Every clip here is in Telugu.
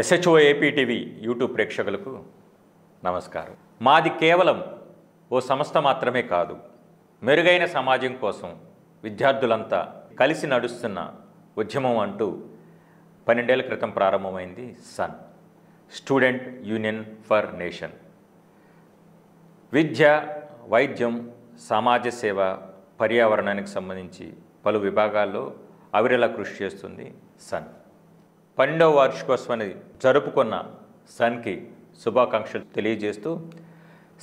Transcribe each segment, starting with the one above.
SHO AP TV యూట్యూబ్ ప్రేక్షకులకు నమస్కారం. మాది కేవలం ఓ సంస్థ మాత్రమే కాదు, మెరుగైన సమాజం కోసం విద్యార్థులంతా కలిసి నడుస్తున్న ఉద్యమం అంటూ 12 ఏళ్ల క్రితం ప్రారంభమైంది Sun student union for nation. విద్య, వైద్యం, సమాజ సేవ, పర్యావరణానికి సంబంధించి పలు విభాగాల్లో అవిరళ కృషి చేస్తుంది సన్. 12వ వార్షికోత్సవాన్ని జరుపుకున్న సన్కి శుభాకాంక్షలు తెలియజేస్తూ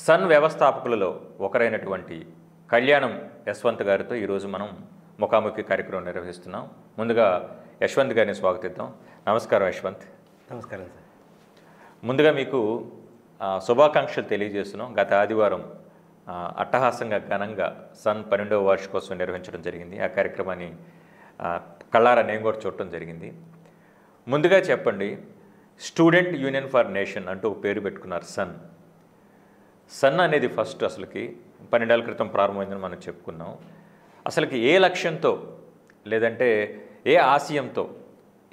సన్ వ్యవస్థాపకులలో ఒకరైనటువంటి కళ్యాణం యశ్వంత్ గారితో ఈరోజు మనం ముఖాముఖి కార్యక్రమం నిర్వహిస్తున్నాం. ముందుగా యశ్వంత్ గారిని స్వాగతిద్దాం. నమస్కారం యశ్వంత్. నమస్కారం సార్. ముందుగా మీకు శుభాకాంక్షలు తెలియజేస్తున్నాం. గత ఆదివారం అట్టహాసంగా ఘనంగా సన్ 12వ వార్షికోత్సవం నిర్వహించడం జరిగింది. ఆ కార్యక్రమాన్ని కళ్ళారా నేను కూడా చూడటం జరిగింది. ముందుగా చెప్పండి, స్టూడెంట్ యూనియన్ ఫర్ నేషన్ అంటూ పేరు పెట్టుకున్నారు సన్. సన్ అనేది ఫస్ట్ అసలుకి 12 ఏళ్ల క్రితం ప్రారంభమైందని మనం చెప్పుకున్నాం. అసలుకి ఏ లక్ష్యంతో లేదంటే ఏ ఆశయంతో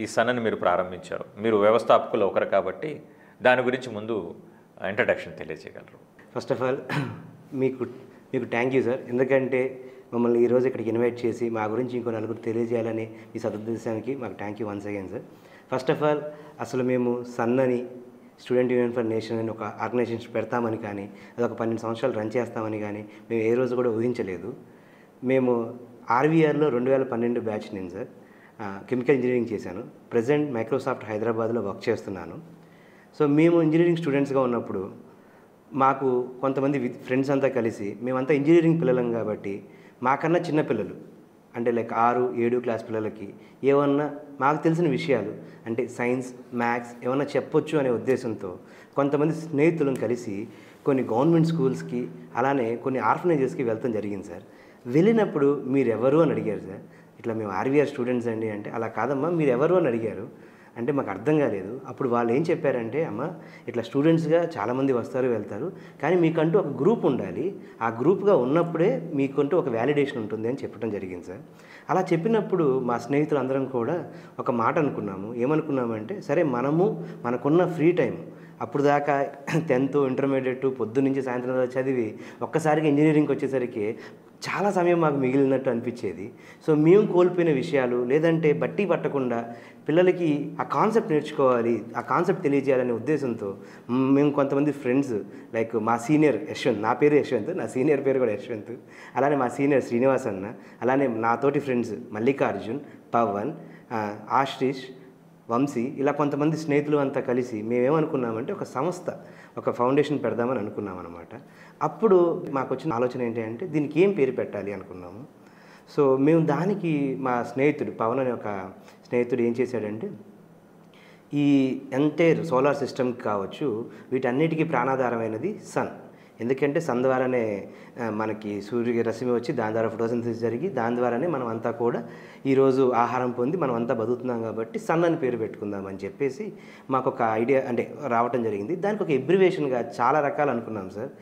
ఈ సన్నని మీరు ప్రారంభించారు? మీరు వ్యవస్థాపకులు ఒకరు కాబట్టి దాని గురించి ముందు ఇంట్రడక్షన్ తెలియజేయగలరు. ఫస్ట్ ఆఫ్ ఆల్ మీకు థ్యాంక్ యూ సార్. ఎందుకంటే మమ్మల్ని ఈరోజు ఇక్కడికి ఇన్వైట్ చేసి మా గురించి ఇంకో నలుగురు తెలియజేయాలని ఈ సదుద్దేశానికి మాకు thank you once again sir. First of all అసలు మేము సన్ అని స్టూడెంట్ యూనియన్ ఫర్ నేషన్ అని ఒక ఆర్గనైజేషన్ పెడతామని కానీ అది ఒక 12 సంవత్సరాలు రన్ చేస్తామని కానీ మేము ఏ రోజు కూడా ఊహించలేదు. మేము ఆర్వీఆర్లో 2012 బ్యాచ్ నేను సార్ కెమికల్ ఇంజనీరింగ్ చేశాను. ప్రజెంట్ మైక్రోసాఫ్ట్ హైదరాబాద్లో వర్క్ చేస్తున్నాను. సో మేము ఇంజనీరింగ్ స్టూడెంట్స్గా ఉన్నప్పుడు మాకు కొంతమంది ఫ్రెండ్స్ అంతా కలిసి మేమంతా ఇంజనీరింగ్ పిల్లలం కాబట్టి మాకన్నా చిన్న పిల్లలు అంటే లైక్ 6-7 క్లాస్ పిల్లలకి ఏమన్నా మాకు తెలిసిన విషయాలు అంటే సైన్స్, మ్యాథ్స్ ఏమన్నా చెప్పొచ్చు అనే ఉద్దేశంతో కొంతమంది స్నేహితులను కలిసి కొన్ని గవర్నమెంట్ స్కూల్స్కి అలానే కొన్ని ఆర్ఫనైజెస్కి వెళ్తాం జరిగింది సార్. వెళ్ళినప్పుడు మీరెవరు అని అడిగారు సార్. ఇట్లా మేము ఆర్వీఆర్ స్టూడెంట్స్ అండి అంటే, అలా కాదమ్మా మీరెవరు అని అడిగారు. అంటే మాకు అర్థం కాలేదు. అప్పుడు వాళ్ళు ఏం చెప్పారంటే, అమ్మ ఇట్లా స్టూడెంట్స్గా చాలామంది వస్తారు వెళ్తారు, కానీ మీకంటూ ఒక గ్రూప్ ఉండాలి, ఆ గ్రూప్గా ఉన్నప్పుడే మీకంటూ ఒక వ్యాలిడేషన్ ఉంటుంది అని చెప్పడం జరిగింది సార్. అలా చెప్పినప్పుడు మా స్నేహితులు అందరం కూడా ఒక మాట అనుకున్నాము. ఏమనుకున్నామంటే, సరే మనకున్న ఫ్రీ టైం అప్పుడు దాకా 10th ఇంటర్మీడియట్ పొద్దున్నుంచి సాయంత్రం దాకా చదివి ఒక్కసారిగా ఇంజనీరింగ్కి వచ్చేసరికి చాలా సమయం మాకు మిగిలినట్టు అనిపించేది. సో మేము కోల్పోయిన విషయాలు లేదంటే బట్టి పట్టకుండా పిల్లలకి ఆ కాన్సెప్ట్ నేర్చుకోవాలి, ఆ కాన్సెప్ట్ తెలియజేయాలనే ఉద్దేశంతో మేము కొంతమంది ఫ్రెండ్స్ లైక్ మా సీనియర్ యశ్వంత్, నా పేరు యశ్వంత్, నా సీనియర్ పేరు కూడా యశ్వంత్, అలానే మా సీనియర్ శ్రీనివాస్ అన్న, అలానే నాతోటి ఫ్రెండ్స్ మల్లికార్జున్, పవన్, ఆశ్రీష్, వంశీ, ఇలా కొంతమంది స్నేహితులు అంతా కలిసి మేమేమనుకున్నామంటే ఒక సంస్థ, ఒక ఫౌండేషన్ పెడదామని అనుకున్నాం అనమాట. అప్పుడు మాకు వచ్చిన ఆలోచన ఏంటి అంటే దీనికి ఏం పేరు పెట్టాలి అనుకున్నాము. సో మేము దానికి మా స్నేహితుడు పవన్ అనే ఒక స్నేహితుడు ఏం చేశాడంటే, ఈ ఎంటైర్ సోలార్ సిస్టమ్కి కావచ్చు వీటన్నిటికీ ప్రాణాధారమైనది సన్. ఎందుకంటే సన్ ద్వారానే మనకి సూర్య రశ్మి వచ్చి దాని ద్వారా ఫోటోసింథసిస్ జరిగి దాని ద్వారానే మనం అంతా కూడా ఈరోజు ఆహారం పొంది మనం అంతా బతుకుతున్నాం కాబట్టి సన్ అని పేరు పెట్టుకుందామని చెప్పేసి మాకు ఒక ఐడియా అంటే రావటం జరిగింది. దానికి ఒక ఎబ్రివేషన్గా చాలా రకాలు అనుకున్నాం సార్.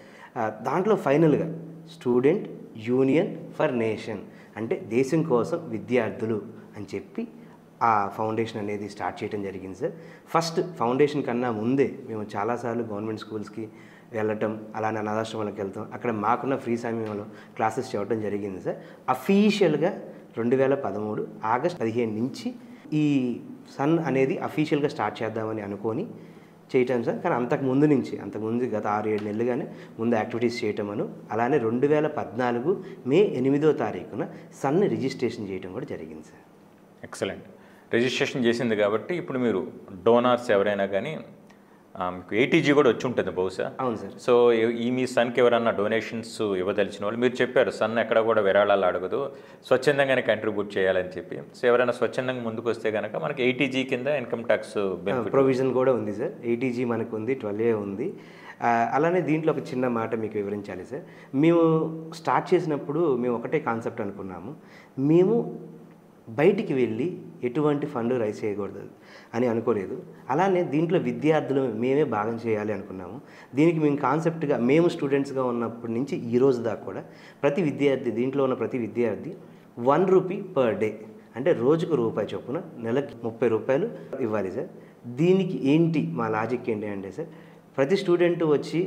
దాంట్లో ఫైనల్గా స్టూడెంట్ యూనియన్ ఫర్ నేషన్ అంటే దేశం కోసం విద్యార్థులు అని చెప్పి ఆ ఫౌండేషన్ అనేది స్టార్ట్ చేయడం జరిగింది సార్. ఫస్ట్ ఫౌండేషన్ కన్నా ముందే మేము చాలాసార్లు గవర్నమెంట్ స్కూల్స్కి వెళ్ళటం, అలానే అనాథాశ్రమాలకు వెళ్తాం, అక్కడ మాకున్న ఫ్రీ సమయంలో క్లాసెస్ చెప్పడం జరిగింది సార్. అఫీషియల్గా 2013 ఆగస్ట్ 15 నుంచి ఈ సన్ అనేది అఫీషియల్గా స్టార్ట్ చేద్దామని అనుకొని చేయటం సార్. కానీ అంతకుముందు గత 6-7 నెలలుగానే ముందు యాక్టివిటీస్ చేయటమను, అలానే 2014 మే 8వ తారీఖున సన్ రిజిస్ట్రేషన్ చేయడం కూడా జరిగింది సార్. ఎక్సలెంట్. రిజిస్ట్రేషన్ చేసింది కాబట్టి ఇప్పుడు మీరు డోనార్స్ ఎవరైనా కానీ మీకు ఏటీజీ కూడా వచ్చి ఉంటుంది బహుశా. అవును సార్. సో ఈ మీ సన్కి ఎవరన్నా డొనేషన్స్ ఇవ్వదలిచిన వాళ్ళు, మీరు చెప్పారు సన్ ఎక్కడ కూడా విరాళాలు అడగదు, స్వచ్ఛందంగానే కంట్రిబ్యూట్ చేయాలని చెప్పి. సో ఎవరైనా స్వచ్ఛందంగా ముందుకు వస్తే కనుక మనకి ఏటీజీ కింద ఇన్కమ్ ట్యాక్స్ ప్రొవిజన్ కూడా ఉంది సార్. ఏటీజీ మనకు ఉంది, 12A ఉంది. అలానే దీంట్లో ఒక చిన్న మాట మీకు వివరించాలి సార్. మేము స్టార్ట్ చేసినప్పుడు మేము ఒకటే కాన్సెప్ట్ అనుకున్నాము, మేము బయటికి వెళ్ళి ఎటువంటి ఫండ్ రైజ్ చేయకూడదు అని అనుకోలేదు. అలానే దీంట్లో విద్యార్థులు మేమే భాగం చేయాలి అనుకున్నాము. దీనికి మేము కాన్సెప్ట్గా మేము స్టూడెంట్స్గా ఉన్నప్పటి నుంచి ఈ రోజు దాకా కూడా ప్రతి విద్యార్థి, దీంట్లో ఉన్న ప్రతి విద్యార్థి 1 రూపీ పర్ డే అంటే రోజుకు రూపాయి చొప్పున నెలకి 30 రూపాయలు ఇవ్వాలి సార్. దీనికి ఏంటి మా లాజిక్ ఏంటి అంటే సార్, ప్రతి స్టూడెంట్ వచ్చి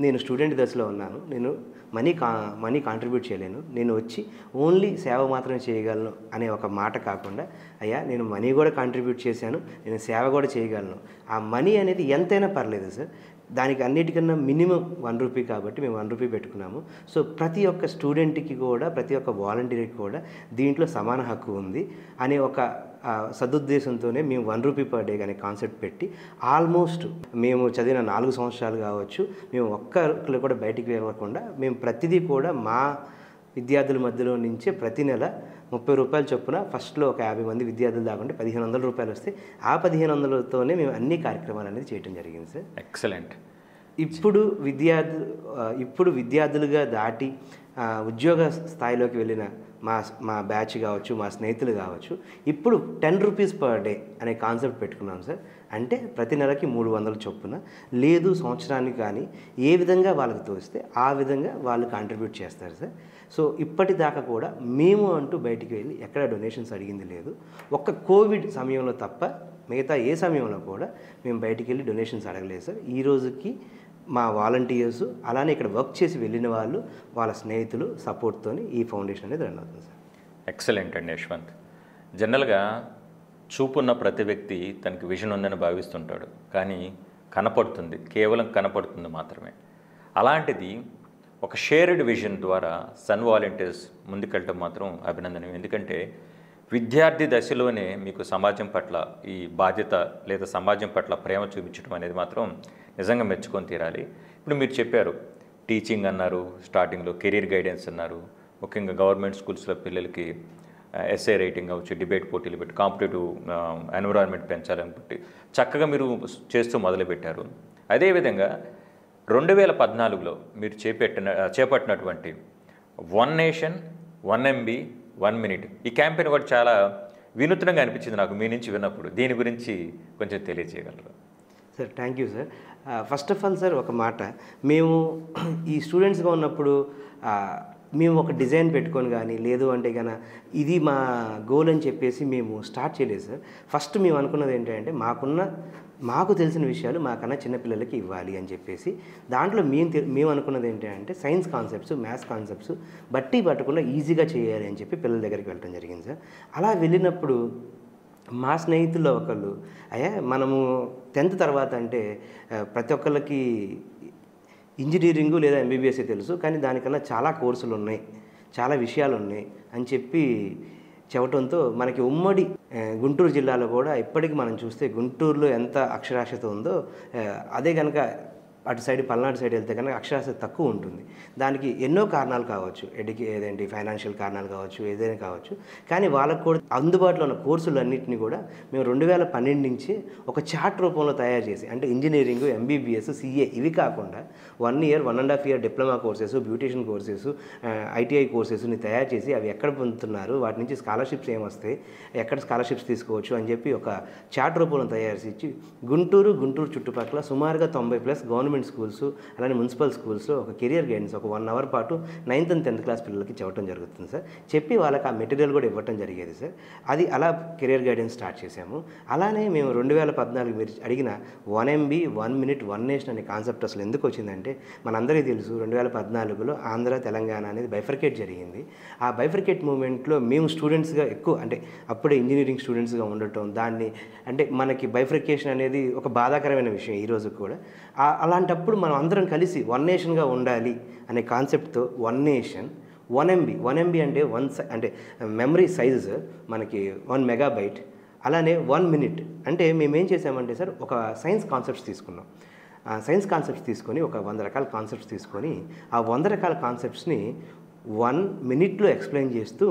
నేను స్టూడెంట్ దశలో ఉన్నాను, నేను మనీ కాంట్రిబ్యూట్ చేయలేను, నేను వచ్చి ఓన్లీ సేవ మాత్రమే చేయగలను అనే ఒక మాట కాకుండా, అయ్యా నేను మనీ కూడా కాంట్రిబ్యూట్ చేశాను, నేను సేవ కూడా చేయగలను. ఆ మనీ అనేది ఎంతైనా పర్లేదు సార్, దానికి అన్నిటికన్నా మినిమం ₹1 కాబట్టి మేము ₹1 పెట్టుకున్నాము. సో ప్రతి ఒక్క స్టూడెంట్కి కూడా, ప్రతి ఒక్క వాలంటీర్కి కూడా దీంట్లో సమాన హక్కు ఉంది అనే ఒక సదుద్దేశంతోనే మేము ₹1 పర్ డే అనే కాన్సెప్ట్ పెట్టి, ఆల్మోస్ట్ మేము చదివిన 4 సంవత్సరాలు కావచ్చు, మేము ఒక్కరు కూడా బయటికి వెళ్ళకుండా మేము ప్రతిదీ కూడా మా విద్యార్థుల మధ్యలో నుంచే ప్రతి నెల ₹30 చొప్పున ఫస్ట్లో ఒక 50 మంది విద్యార్థులు దాకుంటే ₹1500 వస్తే ఆ 1500తోనే మేము అన్ని కార్యక్రమాలు అనేది చేయడం జరిగింది సార్. ఎక్సలెంట్. ఇప్పుడు విద్యార్థులుగా దాటి ఉద్యోగ స్థాయిలోకి వెళ్ళిన మా బ్యాచ్ కావచ్చు, మా స్నేహితులు కావచ్చు, ఇప్పుడు ₹10 పర్ డే అనే కాన్సెప్ట్ పెట్టుకున్నాం సార్. అంటే ప్రతి నెలకి 300 చొప్పున, లేదు సంవత్సరానికి కానీ ఏ విధంగా వాళ్ళకి తోస్తే ఆ విధంగా వాళ్ళు కాంట్రిబ్యూట్ చేస్తారు సార్. సో ఇప్పటిదాకా కూడా మేము అంటూ బయటికి వెళ్ళి ఎక్కడ డొనేషన్స్ అడిగింది లేదు. ఒక్క కోవిడ్ సమయంలో తప్ప మిగతా ఏ సమయంలో కూడా మేము బయటికి వెళ్ళి డొనేషన్స్ అడగలేదు సార్. ఈ రోజుకి మా వాలంటీర్స్, అలానే ఇక్కడ వర్క్ చేసి వెళ్ళిన వాళ్ళు, వాళ్ళ స్నేహితులు సపోర్ట్తో ఈ ఫౌండేషన్ అనేది రన్ అవుతుంది సార్. ఎక్సలెంట్ అండి యశ్వంత్. జనరల్గా చూపున్న ప్రతి వ్యక్తి తనకి విజన్ ఉందని భావిస్తుంటాడు, కానీ కేవలం కనపడుతుంది మాత్రమే. అలాంటిది ఒక షేర్డ్ విజన్ ద్వారా సన్ వాలంటీర్స్ ముందుకెళ్ళటం మాత్రం అభినందనీయం. ఎందుకంటే విద్యార్థి దశలోనే మీకు సమాజం పట్ల ఈ బాధ్యత లేదా సమాజం పట్ల ప్రేమ చూపించడం అనేది మాత్రం నిజంగా మెచ్చుకొని తీరాలి. ఇప్పుడు మీరు చెప్పారు, టీచింగ్ అన్నారు, స్టార్టింగ్లో కెరీర్ గైడెన్స్ అన్నారు, ముఖ్యంగా గవర్నమెంట్ స్కూల్స్లో పిల్లలకి ఎస్ఏ రైటింగ్ అవ్వచ్చు, డిబేట్ పోటీలు పెట్టి కాంపిటేటివ్ ఎన్విరాన్మెంట్ పెంచాలని బట్టి చక్కగా మీరు చేస్తూ మొదలుపెట్టారు. అదేవిధంగా 2014లో మీరు చేపట్టినటువంటి 1 నేషన్ 1 MB 1 మినిట్ ఈ క్యాంపెయిన్ కూడా చాలా వినూత్నంగా అనిపించింది నాకు మీ నుంచి విన్నప్పుడు. దీని గురించి కొంచెం తెలియజేయగలరు sir? Thank you sir. First of all sir ఒక మాట, మేము ఈ స్టూడెంట్స్గా ఉన్నప్పుడు మేము ఒక డిజైన్ పెట్టుకొని కానీ, లేదు అంటే కన్నా ఇది మా గోల్ అని చెప్పేసి మేము స్టార్ట్ చేయలేదు సార్. ఫస్ట్ మేము అనుకున్నది ఏంటంటే మాకు తెలిసిన విషయాలు మాకన్నా చిన్నపిల్లలకి ఇవ్వాలి అని చెప్పేసి, దాంట్లో మేము అనుకున్నది ఏంటంటే సైన్స్ కాన్సెప్ట్స్, మ్యాథ్స్ కాన్సెప్ట్స్ బట్టి పట్టకుండా ఈజీగా చేయాలి అని చెప్పి పిల్లల దగ్గరికి వెళ్ళడం జరిగింది సార్. అలా వెళ్ళినప్పుడు మా స్నేహితుల్లో ఒకళ్ళు, అయ్యా మనము 10th తర్వాత అంటే ప్రతి ఒక్కళ్ళకి ఇంజనీరింగు లేదా ఎంబీబీఎస్ఏ తెలుసు, కానీ దానికన్నా చాలా కోర్సులు ఉన్నాయి, చాలా విషయాలు ఉన్నాయి అని చెప్పి చెప్పడంతో మనకి ఉమ్మడి గుంటూరు జిల్లాలో కూడా ఇప్పటికి మనం చూస్తే గుంటూరులో ఎంత అక్షరాస్యత ఉందో అదే కనుక అటు సైడ్ పల్నాడు సైడ్ వెళ్తే కనుక అక్షరాస్యత తక్కువ ఉంటుంది. దానికి ఎన్నో కారణాలు కావచ్చు, ఏదేంటి ఫైనాన్షియల్ కారణాలు కావచ్చు, ఏదైనా కావచ్చు. కానీ వాళ్ళకు కూడా అందుబాటులో ఉన్న కోర్సులన్నింటినీ కూడా మేము 2012 నుంచి ఒక చార్ట్ రూపంలో తయారు చేసి, అంటే ఇంజనీరింగ్, ఎంబీబీఎస్, సిఏ ఇవి కాకుండా 1 year 1.5 year diploma courses, beautician courses, ITI కోర్సెస్ని తయారు చేసి అవి ఎక్కడ పొందుతున్నారు, వాటి నుంచి స్కాలర్షిప్స్ ఏమొస్తాయి, ఎక్కడ స్కాలర్షిప్స్ తీసుకోవచ్చు అని చెప్పి ఒక చార్ట్ రూపంలో తయారు చేసి గుంటూరు చుట్టుపక్కల సుమారుగా 90+ గవర్నమెంట్ స్కూల్స్, అలానే మున్సిపల్ స్కూల్స్లో ఒక కెరియర్ గైడెన్స్ ఒక 1 hour పాటు 9th and 10th క్లాస్ పిల్లలకి చెప్పడం జరుగుతుంది సార్. చెప్పి వాళ్ళకి ఆ మెటీరియల్ కూడా ఇవ్వటం జరిగేది సార్. అది అలా కెరియర్ గైడెన్స్ స్టార్ట్ చేసాము. అలానే మేము 2014 మీరు అడిగిన 1 MB 1 మినిట్ 1 నేషన్ అనే కాన్సెప్ట్ అసలు ఎందుకు వచ్చిందంటే, మనందరికీ తెలుసు 2014లో ఆంధ్ర తెలంగాణ అనేది బైఫర్కేట్ జరిగింది. ఆ బైఫర్కేట్ మూమెంట్లో మేము స్టూడెంట్స్గా ఎక్కువ, అంటే అప్పుడే ఇంజనీరింగ్ స్టూడెంట్స్గా ఉండటం, దాన్ని అంటే మనకి బైఫర్కేషన్ అనేది ఒక బాధాకరమైన విషయం ఈ రోజు కూడా. అలాంటప్పుడు మనం అందరం కలిసి 1 నేషన్గా ఉండాలి అనే కాన్సెప్ట్తో 1 నేషన్ 1 MB 1 MB అంటే అంటే మెమరీ సైజు మనకి 1 మెగాబైట్, అలానే 1 మినిట్ అంటే మేమేం చేసామంటే సార్ ఒక సైన్స్ కాన్సెప్ట్స్ తీసుకున్నాం. సైన్స్ కాన్సెప్ట్స్ తీసుకొని ఒక 100 రకాల కాన్సెప్ట్స్ తీసుకొని ఆ 100 రకాల కాన్సెప్ట్స్ని 1 మినిట్లో ఎక్స్ప్లెయిన్ చేస్తూ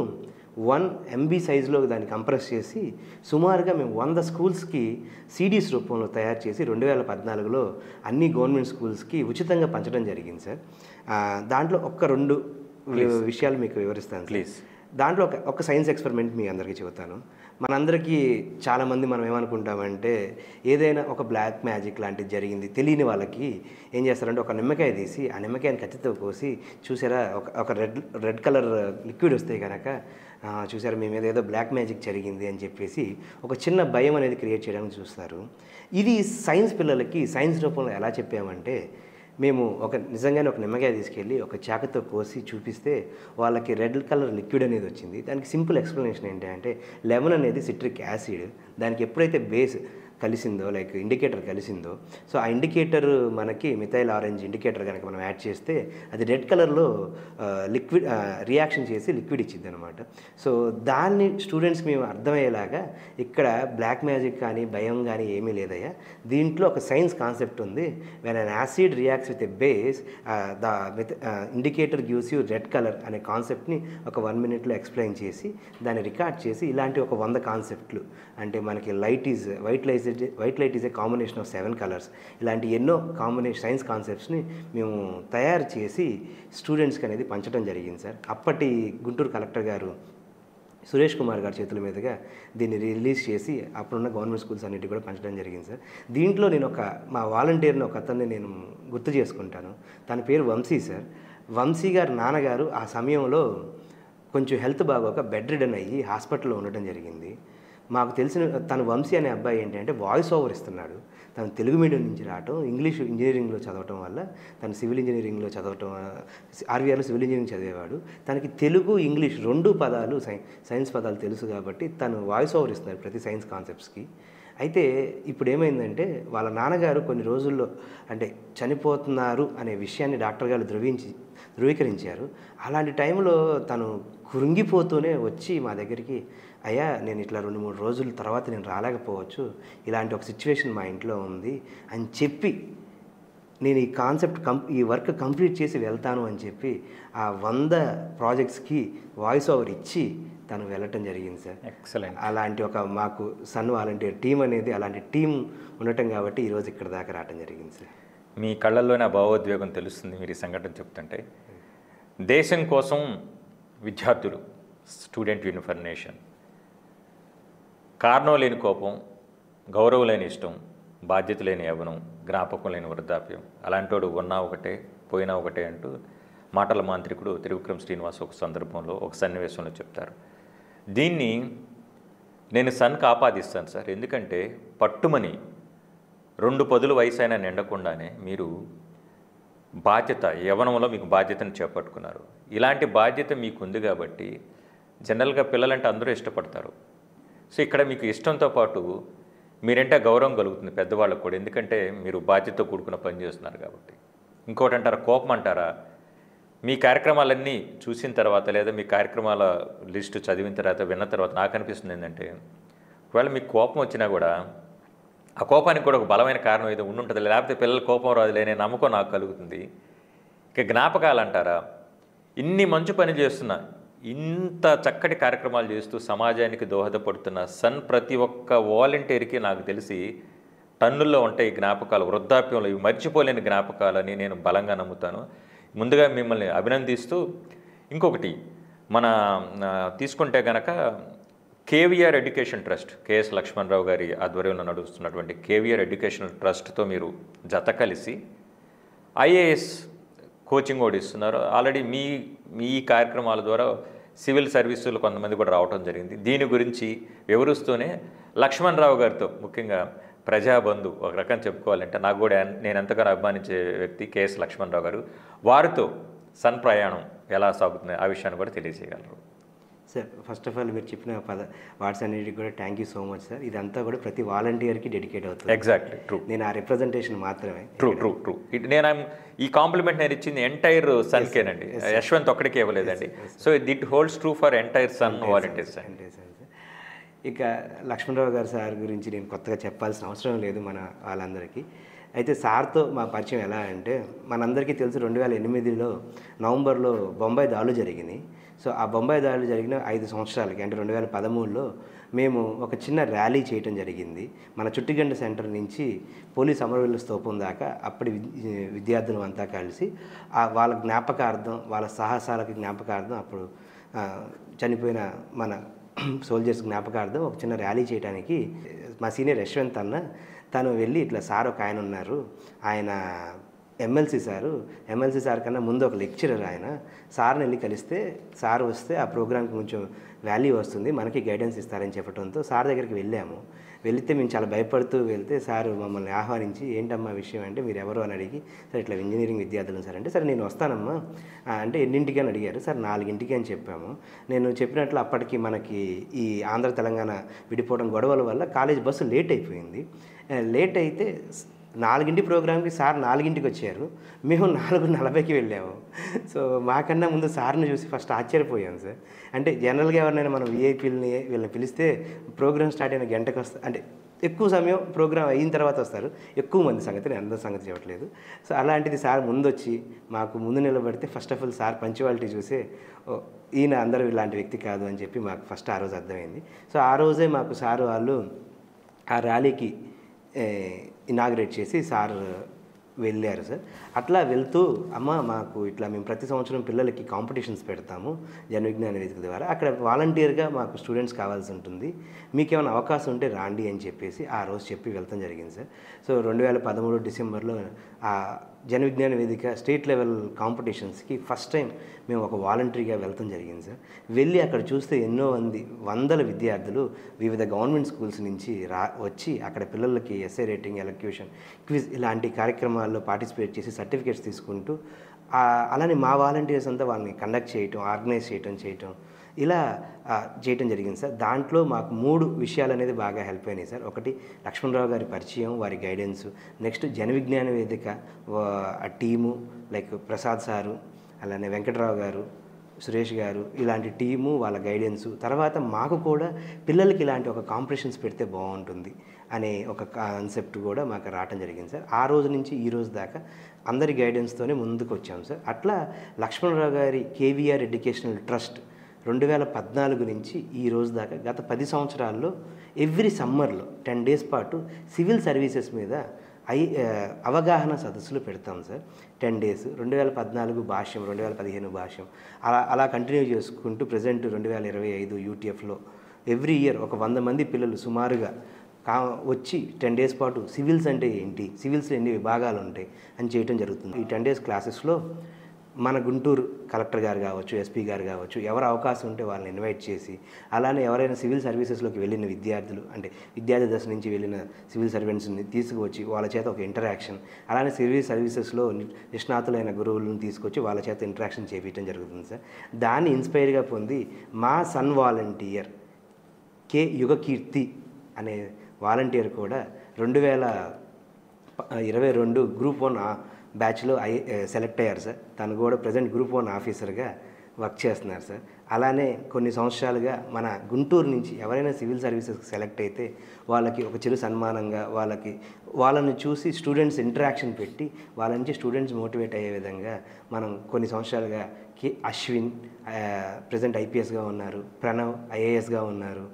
1 MB సైజులో దాన్ని కంప్రెస్ చేసి సుమారుగా మేము 100 స్కూల్స్కి CDs రూపంలో తయారు చేసి 2014లో అన్ని గవర్నమెంట్ స్కూల్స్కి ఉచితంగా పంచడం జరిగింది సార్. దాంట్లో 2 విషయాలు మీకు వివరిస్తాను ప్లీజ్. దాంట్లో ఒక సైన్స్ ఎక్స్పెరిమెంట్ మీ అందరికీ చెబుతాను. మనందరికీ చాలామంది మనం ఏమనుకుంటామంటే ఏదైనా ఒక బ్లాక్ మ్యాజిక్ లాంటిది జరిగింది తెలియని వాళ్ళకి ఏం చేస్తారంటే ఒక నిమ్మకాయ తీసి ఆ నిమ్మకాయని కత్తితో కోసి చూసారా ఒక రెడ్ కలర్ లిక్విడ్ వస్తే కనుక చూసారా మీ మీద ఏదో బ్లాక్ మ్యాజిక్ జరిగింది అని చెప్పేసి ఒక చిన్న భయం అనేది క్రియేట్ చేయడానికి చూస్తారు. ఇది సైన్స్ పిల్లలకి సైన్స్ రూపంలో ఎలా చెప్పామంటే మేము నిజంగానే ఒక నిమ్మకాయ తీసుకెళ్ళి ఒక చాకుతో కోసి చూపిస్తే వాళ్ళకి రెడ్ కలర్ లిక్విడ్ అనేది వచ్చింది. దానికి సింపుల్ ఎక్స్ప్లెనేషన్ ఏంటంటే లెమన్ అనేది సిట్రిక్ యాసిడ్, దానికి ఎప్పుడైతే బేస్ కలిసిందో లైక్ ఇండికేటర్ కలిసిందో సో ఆ ఇండికేటర్ మనకి మిథైల్ ఆరెంజ్ ఇండికేటర్ కనుక మనం యాడ్ చేస్తే అది రెడ్ కలర్లో లిక్విడ్ రియాక్షన్ చేసి లిక్విడ్ ఇచ్చింది అనమాట. సో దాన్ని స్టూడెంట్స్కి మేము అర్థమయ్యేలాగా ఇక్కడ బ్లాక్ మ్యాజిక్ కానీ భయం కానీ ఏమీ లేదయ్యా, దీంట్లో ఒక సైన్స్ కాన్సెప్ట్ ఉంది. When an acid reacts with a base the indicator gives you red colour అనే కాన్సెప్ట్ని ఒక 1 minute ఎక్స్ప్లెయిన్ చేసి దాన్ని రికార్డ్ చేసి ఇలాంటి ఒక 100 కాన్సెప్ట్లు అంటే మనకి white light is a combination of 7 colours ఇలాంటి ఎన్నో సైన్స్ కాన్సెప్ట్స్ని మేము తయారు చేసి స్టూడెంట్స్కి అనేది పంచడం జరిగింది సార్. అప్పటి గుంటూరు కలెక్టర్ గారు సురేష్ కుమార్ గారి చేతుల మీదుగా దీన్ని రిలీజ్ చేసి అప్పుడున్న గవర్నమెంట్ స్కూల్స్ అన్నిటి కూడా పంచడం జరిగింది సార్. దీంట్లో నేను మా వాలంటీర్ని ఒక అతన్ని నేను గుర్తు చేసుకుంటాను. తన పేరు వంశీ సార్. వంశీ గారు నాన్నగారు ఆ సమయంలో కొంచెం హెల్త్ బాగోక బెడ్ రిడన్ అయ్యి హాస్పిటల్లో ఉండటం జరిగింది. మాకు తెలిసిన తన వంశీ అనే అబ్బాయి ఏంటంటే వాయిస్ ఓవర్ ఇస్తున్నాడు. తను తెలుగు మీడియం నుంచి రావటం, ఇంగ్లీష్ ఇంజనీరింగ్లో చదవటం వల్ల తను సివిల్ ఇంజనీరింగ్లో చదవటం ఆర్వీఆర్లో సివిల్ ఇంజనీరింగ్ చదివేవాడు. తనకి తెలుగు ఇంగ్లీష్ 2 పదాలు సైన్స్ పదాలు తెలుసు కాబట్టి తను వాయిస్ ఓవర్ ఇస్తున్నాడు ప్రతి సైన్స్ కాన్సెప్ట్స్కి. అయితే ఇప్పుడు ఏమైందంటే వాళ్ళ నాన్నగారు కొన్ని రోజుల్లో అంటే చనిపోతున్నారు అనే విషయాన్ని డాక్టర్ గారు ధృవీకరించారు. అలాంటి టైంలో తను కృంగిపోతూనే వచ్చి మా దగ్గరికి, అయ్యా నేను ఇట్లా 2-3 రోజుల తర్వాత నేను రాలేకపోవచ్చు, ఇలాంటి ఒక సిచ్యువేషన్ మా ఇంట్లో ఉంది అని చెప్పి నేను ఈ వర్క్ కంప్లీట్ చేసి వెళ్తాను అని చెప్పి ఆ 100 ప్రాజెక్ట్స్కి వాయిస్ ఓవర్ ఇచ్చి తను వెళ్ళటం జరిగింది సార్. ఎక్సలెంట్. అలాంటి మాకు సన్ వాలంటీర్ టీం అనేది అలాంటి టీం ఉండటం కాబట్టి ఈరోజు ఇక్కడ దాకా రావటం జరిగింది సార్. మీ కళ్ళల్లోనే ఆ భావోద్వేగం తెలుస్తుంది మీరు ఈ సంఘటన చెప్తుంటే. దేశం కోసం విద్యార్థులు, స్టూడెంట్ యూనిఫర్ నేషన్, కారణం లేని కోపం, గౌరవం లేని ఇష్టం, బాధ్యత లేని యవ్వనం, జ్ఞాపకం లేని వృద్ధాప్యం, అలాంటోడు ఉన్నా ఒకటే పోయినా ఒకటే అంటూ మాటల మాంత్రికుడు త్రివిక్రమ్ శ్రీనివాస్ ఒక సందర్భంలో ఒక సన్నివేశంలో చెప్తారు. దీన్ని నేను సన్కి ఆపాదిస్తాను సార్. ఎందుకంటే పట్టుమని 2 పదుల వయసు అయినా నిండకుండానే మీరు బాధ్యత, యవ్వనంలో మీకు బాధ్యతను చేపట్టుకున్నారు. ఇలాంటి బాధ్యత మీకు ఉంది కాబట్టి జనరల్గా పిల్లలంటే అందరూ ఇష్టపడతారు. సో ఇక్కడ మీకు ఇష్టంతో పాటు మీరంటే గౌరవం కలుగుతుంది పెద్దవాళ్ళకు కూడా, ఎందుకంటే మీరు బాధ్యతతో కూడుకున్న పని చేస్తున్నారు కాబట్టి. ఇంకోటి అంటారా, కోపం అంటారా, మీ కార్యక్రమాలన్నీ చూసిన తర్వాత లేదా మీ కార్యక్రమాల లిస్టు చదివిన తర్వాత విన్న తర్వాత నాకు అనిపిస్తుంది ఏంటంటే ఒకవేళ మీకు కోపం వచ్చినా కూడా ఆ కోపానికి కూడా ఒక బలమైన కారణం ఏదో ఉండుంటుంది, లేకపోతే పిల్లల కోపం రాదులేనే నమ్మకం నాకు కలుగుతుంది. ఇక జ్ఞాపకాలు అంటారా, ఇన్ని మంచి పని చేస్తున్నా, ఇంత చక్కటి కార్యక్రమాలు చేస్తూ సమాజానికి దోహదపడుతున్న సన్ ప్రతి ఒక్క వాలంటీర్కి నాకు తెలిసి టన్నుల్లో ఉంటాయి జ్ఞాపకాలు, వృద్ధాప్యంలో ఇవి మర్చిపోలేని జ్ఞాపకాలని నేను బలంగా నమ్ముతాను. ముందుగా మిమ్మల్ని అభినందిస్తూ ఇంకొకటి మన తీసుకుంటే కనుక KVR education trust, KS Lakshmanarao గారి ఆధ్వర్యంలో నడుస్తున్నటువంటి కేవీఆర్ ఎడ్యుకేషనల్ ట్రస్ట్తో మీరు జత కలిసి ఐఏఎస్ కోచింగ్ కూడా ఇస్తున్నారు. ఆల్రెడీ మీ కార్యక్రమాల ద్వారా సివిల్ సర్వీసులు కొంతమంది కూడా రావడం జరిగింది. దీని గురించి వివరిస్తూనే లక్ష్మణరావు గారితో, ముఖ్యంగా ప్రజాబంధు ఒక రకం చెప్పుకోవాలంటే నాకు కూడా నేను ఎంతగానో అభిమానించే వ్యక్తి కేఎస్ లక్ష్మణరావు గారు, వారితో సన్ ప్రయాణం ఎలా సాగుతుంది ఆ విషయాన్ని కూడా తెలియజేయగలరు. సార్ ఫస్ట్ ఆఫ్ ఆల్ మీరు చెప్పిన వాట్స్ అన్నిటికి కూడా thank you so much sir. ఇదంతా కూడా ప్రతి వాలంటీర్కి డెడికేట్ అవుతుంది. Exactly true. నేను ఆ రిప్రజెంటేషన్ మాత్రమే. ట్రూ. నేను ఈ కాంప్లిమెంట్ నేను ఇచ్చింది ఎంటైర్ సన్కేనండి, యశ్వంత్ ఒక్కడికే ఇవ్వలేదండి. So it holds true for entire sun volunteers. ఇక లక్ష్మణరావు గారు సార్ గురించి నేను కొత్తగా చెప్పాల్సిన అవసరం లేదు మన వాళ్ళందరికీ. అయితే సార్తో మా పరిచయం ఎలా అంటే మనందరికీ తెలుసు 2008 నవంబర్లో బొంబాయి దాడులు జరిగినాయి. సో ఆ బొంబాయి దాడులు జరిగిన 5 సంవత్సరాలకి అంటే 2013లో మేము ఒక చిన్న ర్యాలీ చేయటం జరిగింది. మన చుట్టిగండ సెంటర్ నుంచి పోలీస్ అమరవీరుల స్తూపం దాకా అప్పటి విద్యార్థులు అంతా కలిసి వాళ్ళ జ్ఞాపకార్థం, వాళ్ళ సాహసాలకి జ్ఞాపకార్థం అప్పుడు చనిపోయిన మన సోల్జర్స్ జ్ఞాపకార్థం ఒక చిన్న ర్యాలీ చేయడానికి మా సీనియర్ యశ్వంత్ అన్న తను వెళ్ళి ఇట్లా సార్ ఒక ఆయన ఉన్నారు, ఆయన ఎమ్మెల్సీ సార్ కన్నా ముందు ఒక లెక్చరర్, ఆయన సార్ని వెళ్ళి కలిస్తే సార్ వస్తే ఆ ప్రోగ్రామ్కి కొంచెం వాల్యూ వస్తుంది, మనకి గైడెన్స్ ఇస్తారని చెప్పడంతో సార్ దగ్గరికి వెళ్ళాము. వెళితే మేము చాలా భయపడుతూ వెళ్తే సార్ మమ్మల్ని ఆహ్వానించి ఏంటమ్మా విషయం అంటే మీరు ఎవరు అని అడిగి, సార్ ఇట్లా ఇంజనీరింగ్ విద్యార్థులు సార్ అంటే, సరే నేను వస్తానమ్మా అంటే ఎన్నింటికి అని అడిగారు. సార్ 4ంటికి అని చెప్పాము. నేను చెప్పినట్లు అప్పటికి మనకి ఈ ఆంధ్ర తెలంగాణ విడిపోవడం గొడవల వల్ల కాలేజ్ బస్సు లేట్ అయిపోయింది. లేట్ అయితే 4ంటి ప్రోగ్రామ్కి సార్ 4ంటికి వచ్చారు, మేము 4:40కి వెళ్ళాము. సో మాకన్నా ముందు సార్ని చూసి ఫస్ట్ ఆశ్చర్యపోయాం సార్. అంటే జనరల్గా ఎవరినైనా మనం వీఐపీలని వీళ్ళని పిలిస్తే ప్రోగ్రామ్ స్టార్ట్ అయిన గంటకు వస్తారు, అంటే ఎక్కువ సమయం ప్రోగ్రామ్ అయిన తర్వాత వస్తారు, ఎక్కువ మంది సంగతి, నేను అందరి సంగతి చెప్పట్లేదు. సో అలాంటిది సార్ ముందు వచ్చి మాకు ముందు నిలబడితే first of all sir punctuality చూసే ఈయన అందరూ ఇలాంటి వ్యక్తి కాదు అని చెప్పి మాకు ఫస్ట్ ఆ రోజు అర్థమైంది. సో ఆ రోజే మాకు సార్ వాళ్ళు ఆ ర్యాలీకి ఇనాగ్రేట్ చేసి సార్ వెళ్ళారు సార్. అట్లా వెళ్తూ అమ్మ మాకు ఇట్లా మేము ప్రతి సంవత్సరం పిల్లలకి కాంపిటీషన్స్ పెడతాము జనవిజ్ఞాన వేదిక ద్వారా, అక్కడ వాలంటీర్గా మాకు స్టూడెంట్స్ కావాల్సి ఉంటుంది, మీకేమైనా అవకాశం ఉంటే రాండి అని చెప్పేసి ఆ రోజు చెప్పి వెళ్తాం జరిగింది సార్. సో 2013 డిసెంబర్లో ఆ జనవిజ్ఞాన వేదిక స్టేట్ లెవెల్ కాంపిటీషన్స్కి ఫస్ట్ టైం మేము ఒక వాలంటరీగా వెళ్తాం జరిగింది సార్. వెళ్ళి అక్కడ చూస్తే ఎన్నో వందల విద్యార్థులు వివిధ గవర్నమెంట్ స్కూల్స్ నుంచి వచ్చి అక్కడ పిల్లలకి ఎస్ఏ రేటింగ్, ఎలక్యూషన్, క్విజ్ ఇలాంటి కార్యక్రమాల్లో పార్టిసిపేట్ చేసి సర్టిఫికేట్స్ తీసుకుంటూ, అలానే మా వాలంటీర్స్ అంతా వాళ్ళని కండక్ట్ చేయటం, ఆర్గనైజ్ చేయటం ఇలా చేయటం జరిగింది సార్. దాంట్లో మాకు 3 విషయాలు అనేది బాగా హెల్ప్ అయినాయి సార్. ఒకటి లక్ష్మణరావు గారి పరిచయం, వారి గైడెన్సు, నెక్స్ట్ జనవిజ్ఞాన వేదిక ఆ టీము లైక్ ప్రసాద్ సారు, అలానే వెంకటరావు గారు, సురేష్ గారు, ఇలాంటి టీము వాళ్ళ గైడెన్సు, తర్వాత మాకు కూడా పిల్లలకి ఇలాంటి ఒక కాంపిటీషన్స్ పెడితే బాగుంటుంది అనే ఒక కాన్సెప్ట్ కూడా మాకు రావటం జరిగింది సార్. ఆ రోజు నుంచి ఈ రోజు దాకా అందరి గైడెన్స్తోనే ముందుకు వచ్చాం సార్. అట్లా లక్ష్మణరావు గారి కేవీఆర్ ఎడ్యుకేషనల్ ట్రస్ట్ 2014 నుంచి ఈ రోజు దాకా గత 10 సంవత్సరాల్లో ఎవ్రీ సమ్మర్లో 10 డేస్ పాటు సివిల్ సర్వీసెస్ మీద అవగాహన సదస్సులు పెడతాం సార్. 10 డేస్ 2014 భాష్యం, 2015 భాష్యం, అలా కంటిన్యూ చేసుకుంటూ ప్రజెంట్ 2025 యూటీఎఫ్లో ఎవ్రీ ఇయర్ ఒక 100 మంది పిల్లలు సుమారుగా వచ్చి 10 డేస్ పాటు సివిల్స్ అంటే ఏంటి, సివిల్స్లో ఎన్ని విభాగాలు ఉంటాయి అని చేయడం జరుగుతుంది. ఈ 10 డేస్ క్లాసెస్లో మన గుంటూరు కలెక్టర్ గారు కావచ్చు, ఎస్పీ గారు కావచ్చు, ఎవరు అవకాశం ఉంటే వాళ్ళని ఇన్వైట్ చేసి, అలానే ఎవరైనా సివిల్ సర్వీసెస్లోకి వెళ్ళిన విద్యార్థులు, అంటే విద్యార్థి దశ నుంచి వెళ్ళిన సివిల్ సర్వెంట్స్ని తీసుకువచ్చి వాళ్ళ చేత ఒక ఇంటరాక్షన్, అలానే సివిల్ సర్వీసెస్లో నిష్ణాతులైన గురువులను తీసుకొచ్చి వాళ్ళ చేత ఇంటరాక్షన్ చేయించడం జరుగుతుంది సార్. దాన్ని ఇన్స్పైర్గా పొంది మా సన్ వాలంటీర్ కే యుగకీర్తి అనే వాలంటీర్ కూడా 2022 గ్రూప్ 1 బ్యాచ్లో సెలెక్ట్ అయ్యారు సార్. తను కూడా ప్రజెంట్ గ్రూప్ 1 ఆఫీసర్గా వర్క్ చేస్తున్నారు సార్. అలానే కొన్ని సంవత్సరాలుగా మన గుంటూరు నుంచి ఎవరైనా సివిల్ సర్వీసెస్కి సెలెక్ట్ అయితే వాళ్ళకి ఒక చిరు సన్మానంగా వాళ్ళని చూసి స్టూడెంట్స్ ఇంటరాక్షన్ పెట్టి వాళ్ళ నుంచి స్టూడెంట్స్ మోటివేట్ అయ్యే విధంగా మనం కొన్ని సంవత్సరాలుగా అశ్విన్ ప్రజెంట్ ఐపీఎస్గా ఉన్నారు, ప్రణవ్ ఐఏఎస్గా ఉన్నారు,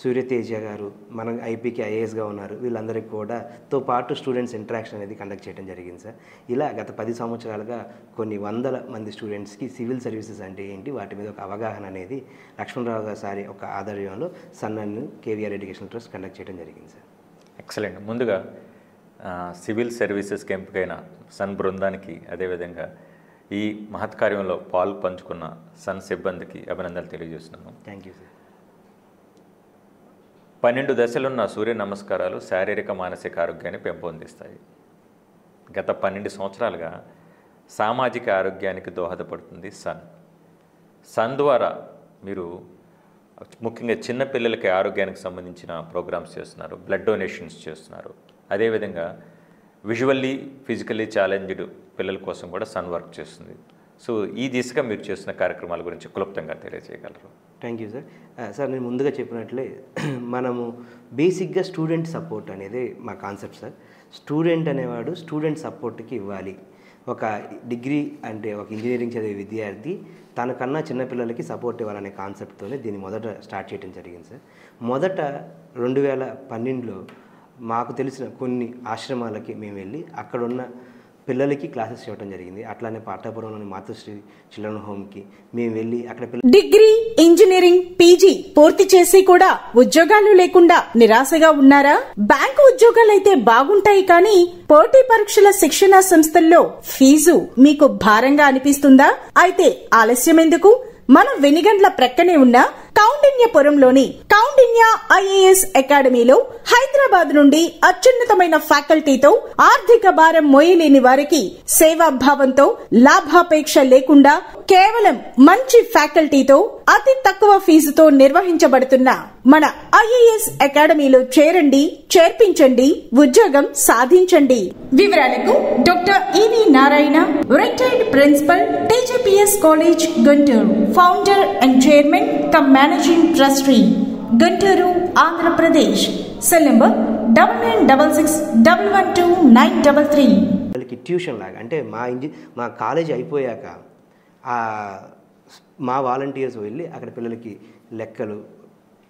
సూర్యతేజ గారు మన ఐపీకి ఐఏఎస్గా ఉన్నారు, వీళ్ళందరికీ కూడా తో పాటు స్టూడెంట్స్ ఇంటరాక్షన్ అనేది కండక్ట్ చేయడం జరిగింది సార్. ఇలా గత 10 సంవత్సరాలుగా కొన్ని వందల మంది స్టూడెంట్స్కి సివిల్ సర్వీసెస్ అంటే ఏంటి వాటి మీద ఒక అవగాహన అనేది లక్ష్మణరావు గారి సారి ఒక ఆధ్వర్యంలో సన్నన్ను కేవీఆర్ ఎడ్యుకేషన్ ట్రస్ట్ కండక్ట్ చేయడం జరిగింది సార్. ఎక్సలెంట్. ముందుగా సివిల్ సర్వీసెస్కి ఎంపికైన సన్ బృందానికి, అదేవిధంగా ఈ మహత్ కార్యంలో పాలు పంచుకున్న సన్ సిబ్బందికి అభినందనలు తెలియజేస్తున్నాను. Thank you sir. 12 దశలున్న సూర్య నమస్కారాలు శారీరక మానసిక ఆరోగ్యాన్ని పెంపొందిస్తాయి. గత 12 సంవత్సరాలుగా సామాజిక ఆరోగ్యానికి దోహదపడుతుంది సన్ ద్వారా మీరు ముఖ్యంగా చిన్నపిల్లలకి ఆరోగ్యానికి సంబంధించిన ప్రోగ్రామ్స్ చేస్తున్నారు, బ్లడ్ డొనేషన్స్ చేస్తున్నారు, అదేవిధంగా విజువల్లీ ఫిజికల్లీ ఛాలెంజ్డ్ పిల్లల కోసం కూడా సన్ వర్క్ చేస్తుంది. సో ఈ దిశగా మీరు చేస్తున్న కార్యక్రమాల గురించి క్లుప్తంగా తెలియజేయగలరు? Thank you sir. సార్ నేను ముందుగా చెప్పినట్లే మనము బేసిక్గా స్టూడెంట్ సపోర్ట్ అనేది మా కాన్సెప్ట్ సార్. స్టూడెంట్ అనేవాడు స్టూడెంట్ సపోర్ట్కి ఇవ్వాలి. ఒక డిగ్రీ అంటే ఒక ఇంజనీరింగ్ చదివే విద్యార్థి తనకన్నా చిన్నపిల్లలకి సపోర్ట్ ఇవ్వాలనే కాన్సెప్ట్తోనే దీన్ని మొదట స్టార్ట్ చేయడం జరిగింది సార్. మొదట 2012లో మాకు తెలిసిన కొన్ని ఆశ్రమాలకి మేము వెళ్ళి అక్కడున్న పిల్లలకి క్లాసెస్ ఇవ్వడం జరిగింది. అట్లానే పాఠాపురంలోని మాతృశ్రీ చిల్డ్రన్ హోమ్కి మేము వెళ్ళి అక్కడ డిగ్రీ, ఇంజనీరింగ్, పీజీ పూర్తి చేసి కూడా ఉద్యోగాలు లేకుండా నిరాశగా ఉన్నారా? బ్యాంకు ఉద్యోగాలైతే బాగుంటాయి కానీ పోటీ పరీక్షల శిక్షణా సంస్థల్లో ఫీజు మీకు భారంగా అనిపిస్తుందా? అయితే ఆలస్యం ఎందుకు? మన వెనిగండ్ల ప్రక్కనే ఉన్న కౌండిన్యపురంలోని కౌండిన్య ఐఏఎస్ అకాడమీలో హైదరాబాద్ నుండి అత్యున్నతమైన ఫ్యాకల్టీతో ఆర్థిక భారం మోయలేని వారికి సేవాభావంతో లాభాపేక్ష లేకుండా కేవలం మంచి ఫ్యాకల్టీతో అతి తక్కువ ఫీజుతో నిర్వహించబడుతున్న మన ఐఏఎస్ అకాడమీలో చేరండి, చేర్పించండి, ఉద్యోగం సాధించండి. వివరాలకు doctor EV Narayana, retired principal, TGPS college, Guntur, founder and chairman cum managing trustee, Guntur, Andhra Pradesh. Cell number 9966112933. వాళ్ళకి ట్యూషన్ లాగా అంటే మా కాలేజ్ అయిపోయాక మా వాలంటీర్స్ వెళ్ళి అక్కడ పిల్లలకి లెక్కలు,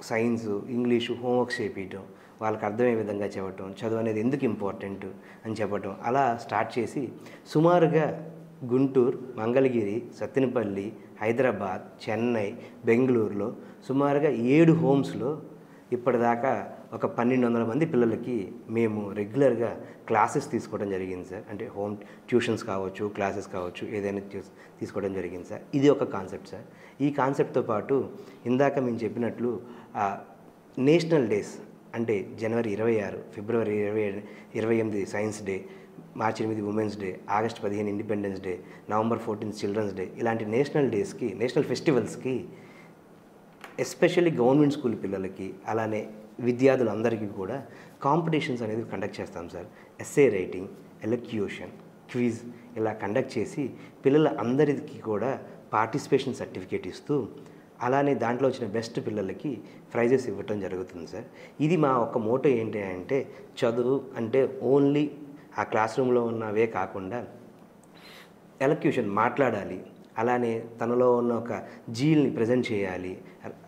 సైన్స్, ఇంగ్లీషు హోంవర్క్స్ చేయించడం, వాళ్ళకి అర్థమయ్యే విధంగా చెప్పటం, చదువు అనేది ఎందుకు ఇంపార్టెంట్ అని చెప్పటం, అలా స్టార్ట్ చేసి సుమారుగా గుంటూరు, మంగళగిరి, సత్తెనపల్లి, హైదరాబాద్, చెన్నై, బెంగళూరులో సుమారుగా 7 హోమ్స్లో ఇప్పటిదాకా ఒక 1200 మంది పిల్లలకి మేము రెగ్యులర్గా క్లాసెస్ తీసుకోవడం జరిగింది సార్. అంటే హోమ్ ట్యూషన్స్ కావచ్చు, క్లాసెస్ కావచ్చు, ఏదైనా తీసుకోవడం జరిగింది సార్. ఇది ఒక కాన్సెప్ట్ సార్. ఈ కాన్సెప్ట్తో పాటు ఇందాక మేము చెప్పినట్లు నేషనల్ డేస్ అంటే జనవరి 26, ఫిబ్రవరి 28 సైన్స్ డే, మార్చి 8 women's day, August 15 independence day, November 14 children's day, ఇలాంటి నేషనల్ డేస్కి, నేషనల్ ఫెస్టివల్స్కి ఎస్పెషల్లీ గవర్నమెంట్ స్కూల్ పిల్లలకి అలానే విద్యార్థులందరికీ కూడా కాంపిటీషన్స్ అనేది కండక్ట్ చేస్తాం sir. Essay writing, elocution, quiz ఇలా కండక్ట్ చేసి పిల్లల అందరికీ కూడా పార్టిసిపేషన్ సర్టిఫికేట్ ఇస్తూ అలానే దాంట్లో వచ్చిన బెస్ట్ పిల్లలకి ప్రైజెస్ ఇవ్వటం జరుగుతుంది సార్. ఇది మా ఒక మోటో ఏంటి అంటే చదువు అంటే ఓన్లీ ఆ క్లాస్ రూమ్లో ఉన్నవే కాకుండా ఎలక్యూషన్ మాట్లాడాలి, అలానే తనలో ఉన్న ఒక జీల్ని ప్రజెంట్ చేయాలి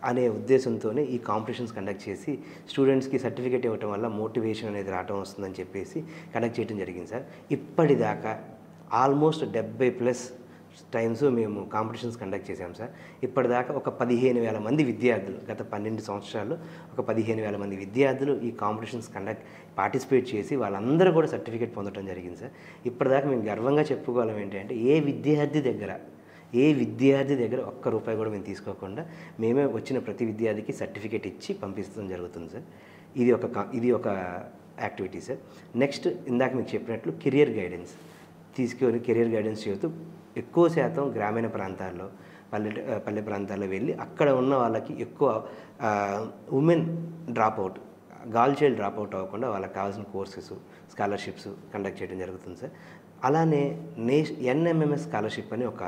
అనే ఉద్దేశంతోనే ఈ కాంపిటీషన్స్ కండక్ట్ చేసి స్టూడెంట్స్కి సర్టిఫికేట్ ఇవ్వటం వల్ల మోటివేషన్ అనేది రావటం వస్తుందని చెప్పేసి కండక్ట్ చేయడం జరిగింది సార్. ఇప్పటిదాకా ఆల్మోస్ట్ 70+ టైమ్స్ మేము కాంపిటీషన్స్ కండక్ట్ చేసాం సార్. ఇప్పటిదాకా ఒక 15,000 మంది విద్యార్థులు, గత 12 సంవత్సరాల్లో ఒక 15,000 మంది విద్యార్థులు ఈ కాంపిటీషన్స్ పార్టిసిపేట్ చేసి వాళ్ళందరూ కూడా సర్టిఫికేట్ పొందడం జరిగింది సార్. ఇప్పటిదాకా మేము గర్వంగా చెప్పుకోగలం ఏంటంటే ఏ విద్యార్థి దగ్గర ఒక్క రూపాయి కూడా మేము తీసుకోకుండా మేమే వచ్చిన ప్రతి విద్యార్థికి సర్టిఫికేట్ ఇచ్చి పంపిస్తడం జరుగుతుంది సార్. ఇది ఒక యాక్టివిటీ సార్. నెక్స్ట్ ఇందాక మీకు చెప్పినట్లు కెరియర్ గైడెన్స్ చేస్తూ ఎక్కువ శాతం గ్రామీణ ప్రాంతాల్లో, పల్లె ప్రాంతాల్లో వెళ్ళి అక్కడ ఉన్న వాళ్ళకి ఎక్కువ women dropout, girl child dropout అవ్వకుండా వాళ్ళకి కావాల్సిన కోర్సెస్, స్కాలర్షిప్స్ కండక్ట్ చేయడం జరుగుతుంది సార్. అలానే ఎన్ఎంఎంఎస్ స్కాలర్షిప్ అని ఒక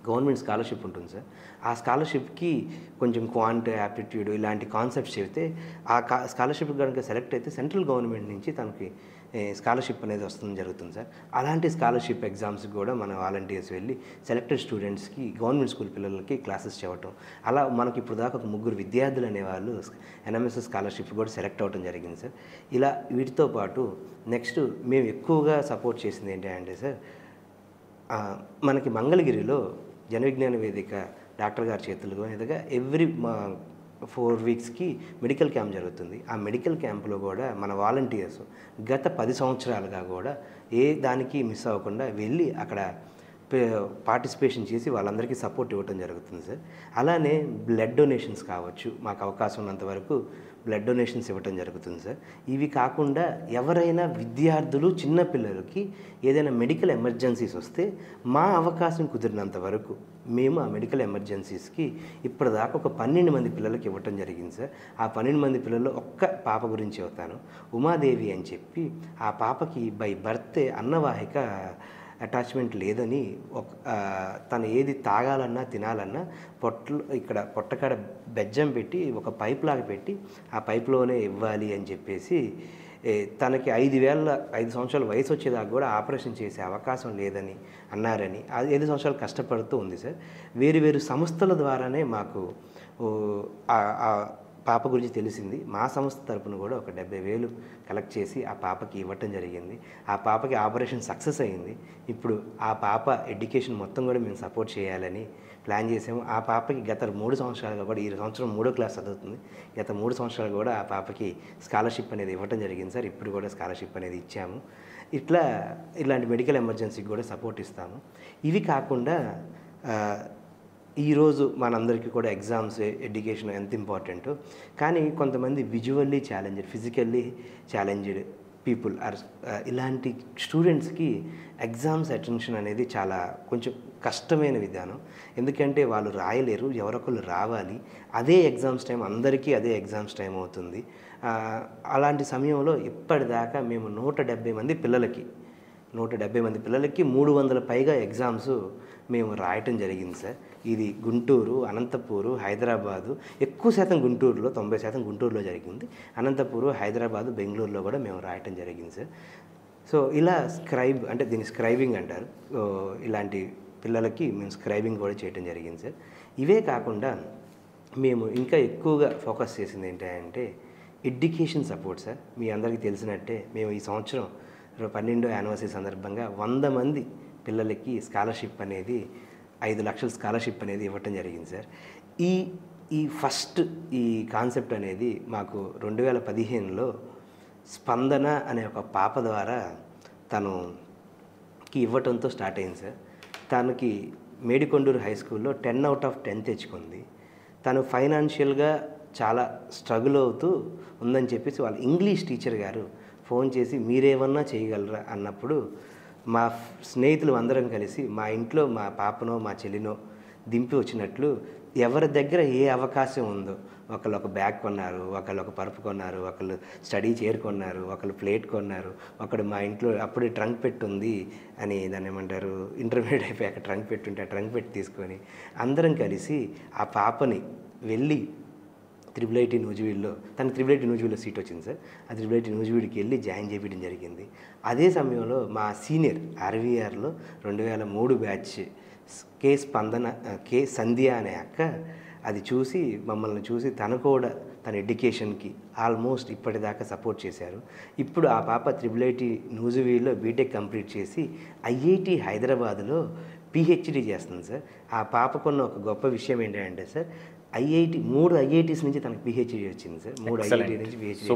గవర్నమెంట్ స్కాలర్షిప్ ఉంటుంది సార్. ఆ స్కాలర్షిప్కి కొంచెం క్వాంట్, యాప్టిట్యూడ్ ఇలాంటి కాన్సెప్ట్స్ చెబితే ఆ స్కాలర్షిప్ కనుక సెలెక్ట్ అయితే సెంట్రల్ గవర్నమెంట్ నుంచి తనకి స్కాలర్షిప్ అనేది వస్తుంది జరుగుతుంది సార్. అలాంటి స్కాలర్షిప్ ఎగ్జామ్స్కి కూడా మన వాలంటీర్స్ వెళ్ళి సెలెక్టెడ్ స్టూడెంట్స్కి, గవర్నమెంట్ స్కూల్ పిల్లలకి క్లాసెస్ చెప్పటం, అలా మనకి ఇప్పుడు దాకా ఒక 3 విద్యార్థులు అనేవాళ్ళు ఎన్ఎంఎస్ఎస్ స్కాలర్షిప్ కూడా సెలెక్ట్ అవ్వడం జరిగింది సార్. ఇలా వీటితో పాటు నెక్స్ట్ మేము ఎక్కువగా సపోర్ట్ చేసింది ఏంటంటే సార్, మనకి మంగళగిరిలో జన విజ్ఞాన వేదిక డాక్టర్ గారి చేతుల్లో మీదుగా ఎవ్రీ 4 వీక్స్కి మెడికల్ క్యాంప్ జరుగుతుంది. ఆ మెడికల్ క్యాంప్లో కూడా మన వాలంటీర్స్ గత 10 సంవత్సరాలుగా కూడా ఏ దానికి మిస్ అవ్వకుండా వెళ్ళి అక్కడ పార్టిసిపేషన్ చేసి వాళ్ళందరికీ సపోర్ట్ ఇవ్వడం జరుగుతుంది సార్. అలానే బ్లడ్ డొనేషన్స్ కావచ్చు, మాకు అవకాశం ఉన్నంత వరకు బ్లడ్ డొనేషన్స్ ఇవ్వటం జరుగుతుంది సార్. ఇవి కాకుండా ఎవరైనా విద్యార్థులు, చిన్నపిల్లలకి ఏదైనా మెడికల్ ఎమర్జెన్సీస్ వస్తే మా అవకాశం కుదిరినంత వరకు మేము ఆ మెడికల్ ఎమర్జెన్సీస్కి ఇప్పటిదాకా ఒక 12 మంది పిల్లలకి ఇవ్వటం జరిగింది సార్. ఆ 12 మంది పిల్లల్లో ఒక్క పాప గురించి చెబుతాను. ఉమాదేవి అని చెప్పి ఆ పాపకి బై బర్తే అన్నవాహిక అటాచ్మెంట్ లేదని తను ఏది తాగాలన్నా తినాలన్నా పొట్టకాడ బెజ్జం పెట్టి ఒక పైప్ లాగా పెట్టి ఆ పైప్లోనే ఇవ్వాలి అని చెప్పేసి తనకి 5 సంవత్సరాల వయసు వచ్చేదాకా కూడా ఆపరేషన్ చేసే అవకాశం లేదని అన్నారని 5 సంవత్సరాలు కష్టపడుతూ ఉంది సార్. వేరు సంస్థల ద్వారానే మాకు పాప గురించి తెలిసింది. మా సంస్థ తరపున కూడా ఒక 70,000 కలెక్ట్ చేసి ఆ పాపకి ఇవ్వటం జరిగింది. ఆ పాపకి ఆపరేషన్ సక్సెస్ అయింది. ఇప్పుడు ఆ పాప ఎడ్యుకేషన్ మొత్తం కూడా మేము సపోర్ట్ చేయాలని ప్లాన్ చేసాము. ఆ పాపకి గత 3 సంవత్సరాలుగా కూడా, ఈ సంవత్సరం 3వ క్లాస్ చదువుతుంది, గత 3 సంవత్సరాలు కూడా ఆ పాపకి స్కాలర్షిప్ అనేది ఇవ్వటం జరిగింది సార్. ఇప్పుడు కూడా స్కాలర్షిప్ అనేది ఇచ్చాము. ఇలాంటి మెడికల్ ఎమర్జెన్సీకి కూడా సపోర్ట్ ఇస్తాము. ఇవి కాకుండా ఈరోజు మనందరికీ కూడా ఎగ్జామ్స్, ఎడ్యుకేషన్ ఎంత ఇంపార్టెంటో, కానీ కొంతమంది visually challenged, physically challenged people ఇలాంటి స్టూడెంట్స్కి ఎగ్జామ్స్ అటెన్షన్ అనేది చాలా కొంచెం కష్టమైన విధానం. ఎందుకంటే వాళ్ళు రాయలేరు, ఎవరొకరు రావాలి. అదే ఎగ్జామ్స్ టైం, అందరికీ అదే ఎగ్జామ్స్ టైం అవుతుంది. అలాంటి సమయంలో ఇప్పటిదాకా మేము 170 మంది పిల్లలకి 300 పైగా ఎగ్జామ్స్ మేము రాయటం జరిగింది సార్. ఇది గుంటూరు, అనంతపూరు, హైదరాబాదు, ఎక్కువ శాతం గుంటూరులో, 90% గుంటూరులో జరిగింది. అనంతపూరు, హైదరాబాదు, బెంగళూరులో కూడా మేము రాయటం జరిగింది సార్. సో ఇలా అంటే దీన్ని స్క్రైబింగ్ అంటారు. ఇలాంటి పిల్లలకి మేము స్క్రైబింగ్ కూడా చేయటం జరిగింది సార్. ఇవే కాకుండా మేము ఇంకా ఎక్కువగా ఫోకస్ చేసింది ఏంటంటే ఎడ్యుకేషన్ సపోర్ట్ సార్. మీ అందరికీ తెలిసినట్టే మేము ఈ సంవత్సరం 12వ యానివర్సరీ సందర్భంగా 100 మంది పిల్లలకి స్కాలర్షిప్ అనేది 5 లక్షల స్కాలర్షిప్ అనేది ఇవ్వటం జరిగింది సార్. ఈ కాన్సెప్ట్ అనేది మాకు 2015లో స్పందన అనే ఒక పాప ద్వారా తనకి ఇవ్వటంతో స్టార్ట్ అయింది సార్. తనకి మేడికొండూరు హై స్కూల్లో 10 out of 10 తెచ్చుకుంది. తను ఫైనాన్షియల్గా చాలా స్ట్రగుల్ అవుతూ ఉందని చెప్పేసి వాళ్ళ ఇంగ్లీష్ టీచర్ గారు ఫోన్ చేసి మీరేమన్నా చేయగలరా అన్నప్పుడు మా స్నేహితులు అందరం కలిసి మా ఇంట్లో మా పాపనో మా చెల్లినో దింపి వచ్చినట్లు ఎవరి దగ్గర ఏ అవకాశం ఉందో, ఒకళ్ళు ఒక బ్యాగ్ కొన్నారు, ఒకళ్ళు ఒక పరుపు కొన్నారు, ఒకళ్ళు స్టడీ చైర్ కొన్నారు, ఒకళ్ళు ప్లేట్ కొన్నారు, ఒకడు మా ఇంట్లో అప్పుడే ట్రంక్ పెట్టి ఉంది అని దాన్ని ఏమంటారు, ఇంటర్మీడియట్ అయిపోయాక ట్రంక్ పెట్టుంటే ఆ ట్రంక్ పెట్టి తీసుకొని అందరం కలిసి ఆ పాపని వెళ్ళి IIIT నూజివీడులో, తనకి IIIT నూజివీడులో సీట్ వచ్చింది సార్. ఆ IIIT నూజివీడుకి వెళ్ళి జాయిన్ చేయడం జరిగింది. అదే సమయంలో మా సీనియర్ RVRలో 2003 బ్యాచ్ కే సంధ్య అనే అక్క అది చూసి మమ్మల్ని చూసి తను కూడా తన ఎడ్యుకేషన్కి ఆల్మోస్ట్ ఇప్పటిదాకా సపోర్ట్ చేశారు. ఇప్పుడు ఆ పాప IIIT నూజివీడులో బీటెక్ కంప్లీట్ చేసి IIT హైదరాబాద్లో PhD చేస్తుంది సార్. ఆ పాపకున్న ఒక గొప్ప విషయం ఏంటంటే సార్, 3 IITs నుంచి తనకు PhD వచ్చింది సార్. 3 IIT నుంచి PhD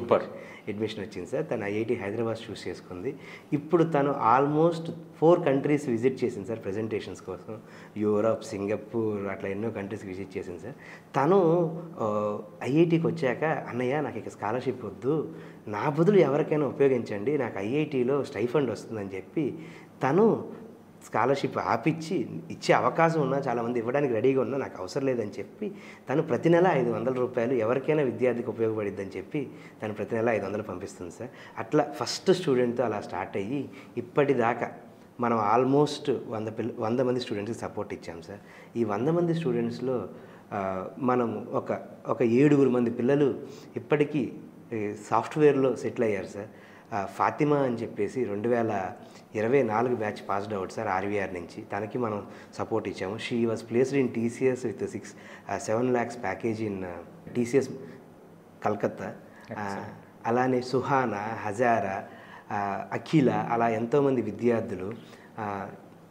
అడ్మిషన్ వచ్చింది సార్. తను IIT హైదరాబాద్ చూస్ చేసుకుంది. ఇప్పుడు తను ఆల్మోస్ట్ 4 కంట్రీస్ విజిట్ చేసింది సార్ ప్రజెంటేషన్స్ కోసం. యూరప్, సింగపూర్ అట్లా ఎన్నో కంట్రీస్ విజిట్ చేసింది సార్. తను IITకి వచ్చాక అన్నయ్య నాకు ఇక స్కాలర్షిప్ వద్దు, నా బదులు ఎవరికైనా ఉపయోగించండి, నాకు IITలో స్టైఫండ్ వస్తుందని చెప్పి తను స్కాలర్షిప్ ఆపిచ్చి ఇచ్చే అవకాశం ఉన్నా, చాలామంది ఇవ్వడానికి రెడీగా ఉన్నా నాకు అవసరం లేదని చెప్పి తను ప్రతి నెల 500 రూపాయలు ఎవరికైనా విద్యార్థికి ఉపయోగపడిద్దని చెప్పి తను ప్రతి నెల 500 పంపిస్తుంది సార్. అట్లా ఫస్ట్ స్టూడెంట్తో అలా స్టార్ట్ అయ్యి ఇప్పటిదాకా మనం ఆల్మోస్ట్ 100 మంది స్టూడెంట్స్కి సపోర్ట్ ఇచ్చాం సార్. ఈ 100 మంది స్టూడెంట్స్లో మనం ఒక 7 మంది పిల్లలు ఇప్పటికీ సాఫ్ట్వేర్లో సెటిల్ అయ్యారు సార్. ఫాతిమా అని చెప్పేసి 2024 batch passed out sir RVR నుంచి. తనకి మనం సపోర్ట్ ఇచ్చాము. She was placed in TCS with 7 lakhs package in TCS Calcutta. అలానే సుహానా, హజారా, అఖిల, అలా ఎంతోమంది విద్యార్థులు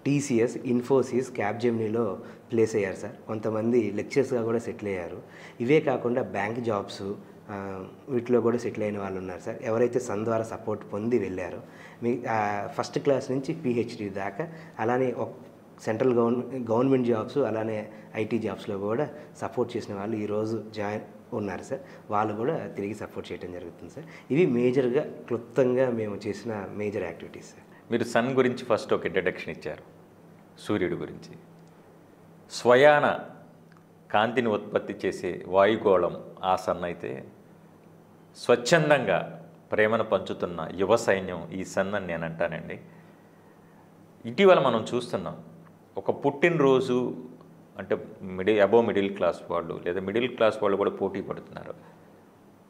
TCS, ఇన్ఫోసిస్, క్యాప్జెమినీలో ప్లేస్ అయ్యారు సార్. కొంతమంది లెక్చర్స్గా కూడా సెటిల్ అయ్యారు. ఇవే కాకుండా బ్యాంక్ జాబ్స్ వీటిలో కూడా సెటిల్ అయిన వాళ్ళు ఉన్నారు సార్. ఎవరైతే సన్ ద్వారా సపోర్ట్ పొంది వెళ్ళారో ఫస్ట్ క్లాస్ నుంచి PhD దాకా, అలానే సెంట్రల్ గవర్నమెంట్ జాబ్స్, అలానే IT జాబ్స్లో కూడా సపోర్ట్ చేసిన వాళ్ళు ఈరోజు జాయిన్ ఉన్నారు సార్. వాళ్ళు కూడా తిరిగి సపోర్ట్ చేయడం జరుగుతుంది సార్. ఇవి మేజర్గా క్లుప్తంగా మేము చేసిన మేజర్ యాక్టివిటీస్ సార్. మీరు సన్ గురించి ఫస్ట్ ఒక ఇంట్రడక్షన్ ఇచ్చారు, సూర్యుడి గురించి. స్వయాన కాంతిని ఉత్పత్తి చేసే వాయుగోళం ఆ సన్ అయితే, స్వచ్ఛందంగా ప్రేమను పంచుతున్న యువ సైన్యం ఈ సన్ అని నేను అంటానండి. ఇటీవల మనం చూస్తున్నాం, ఒక పుట్టినరోజు అంటే అబోవ్ మిడిల్ క్లాస్ వాళ్ళు లేదా మిడిల్ క్లాస్ వాళ్ళు కూడా పోటీ పడుతున్నారు.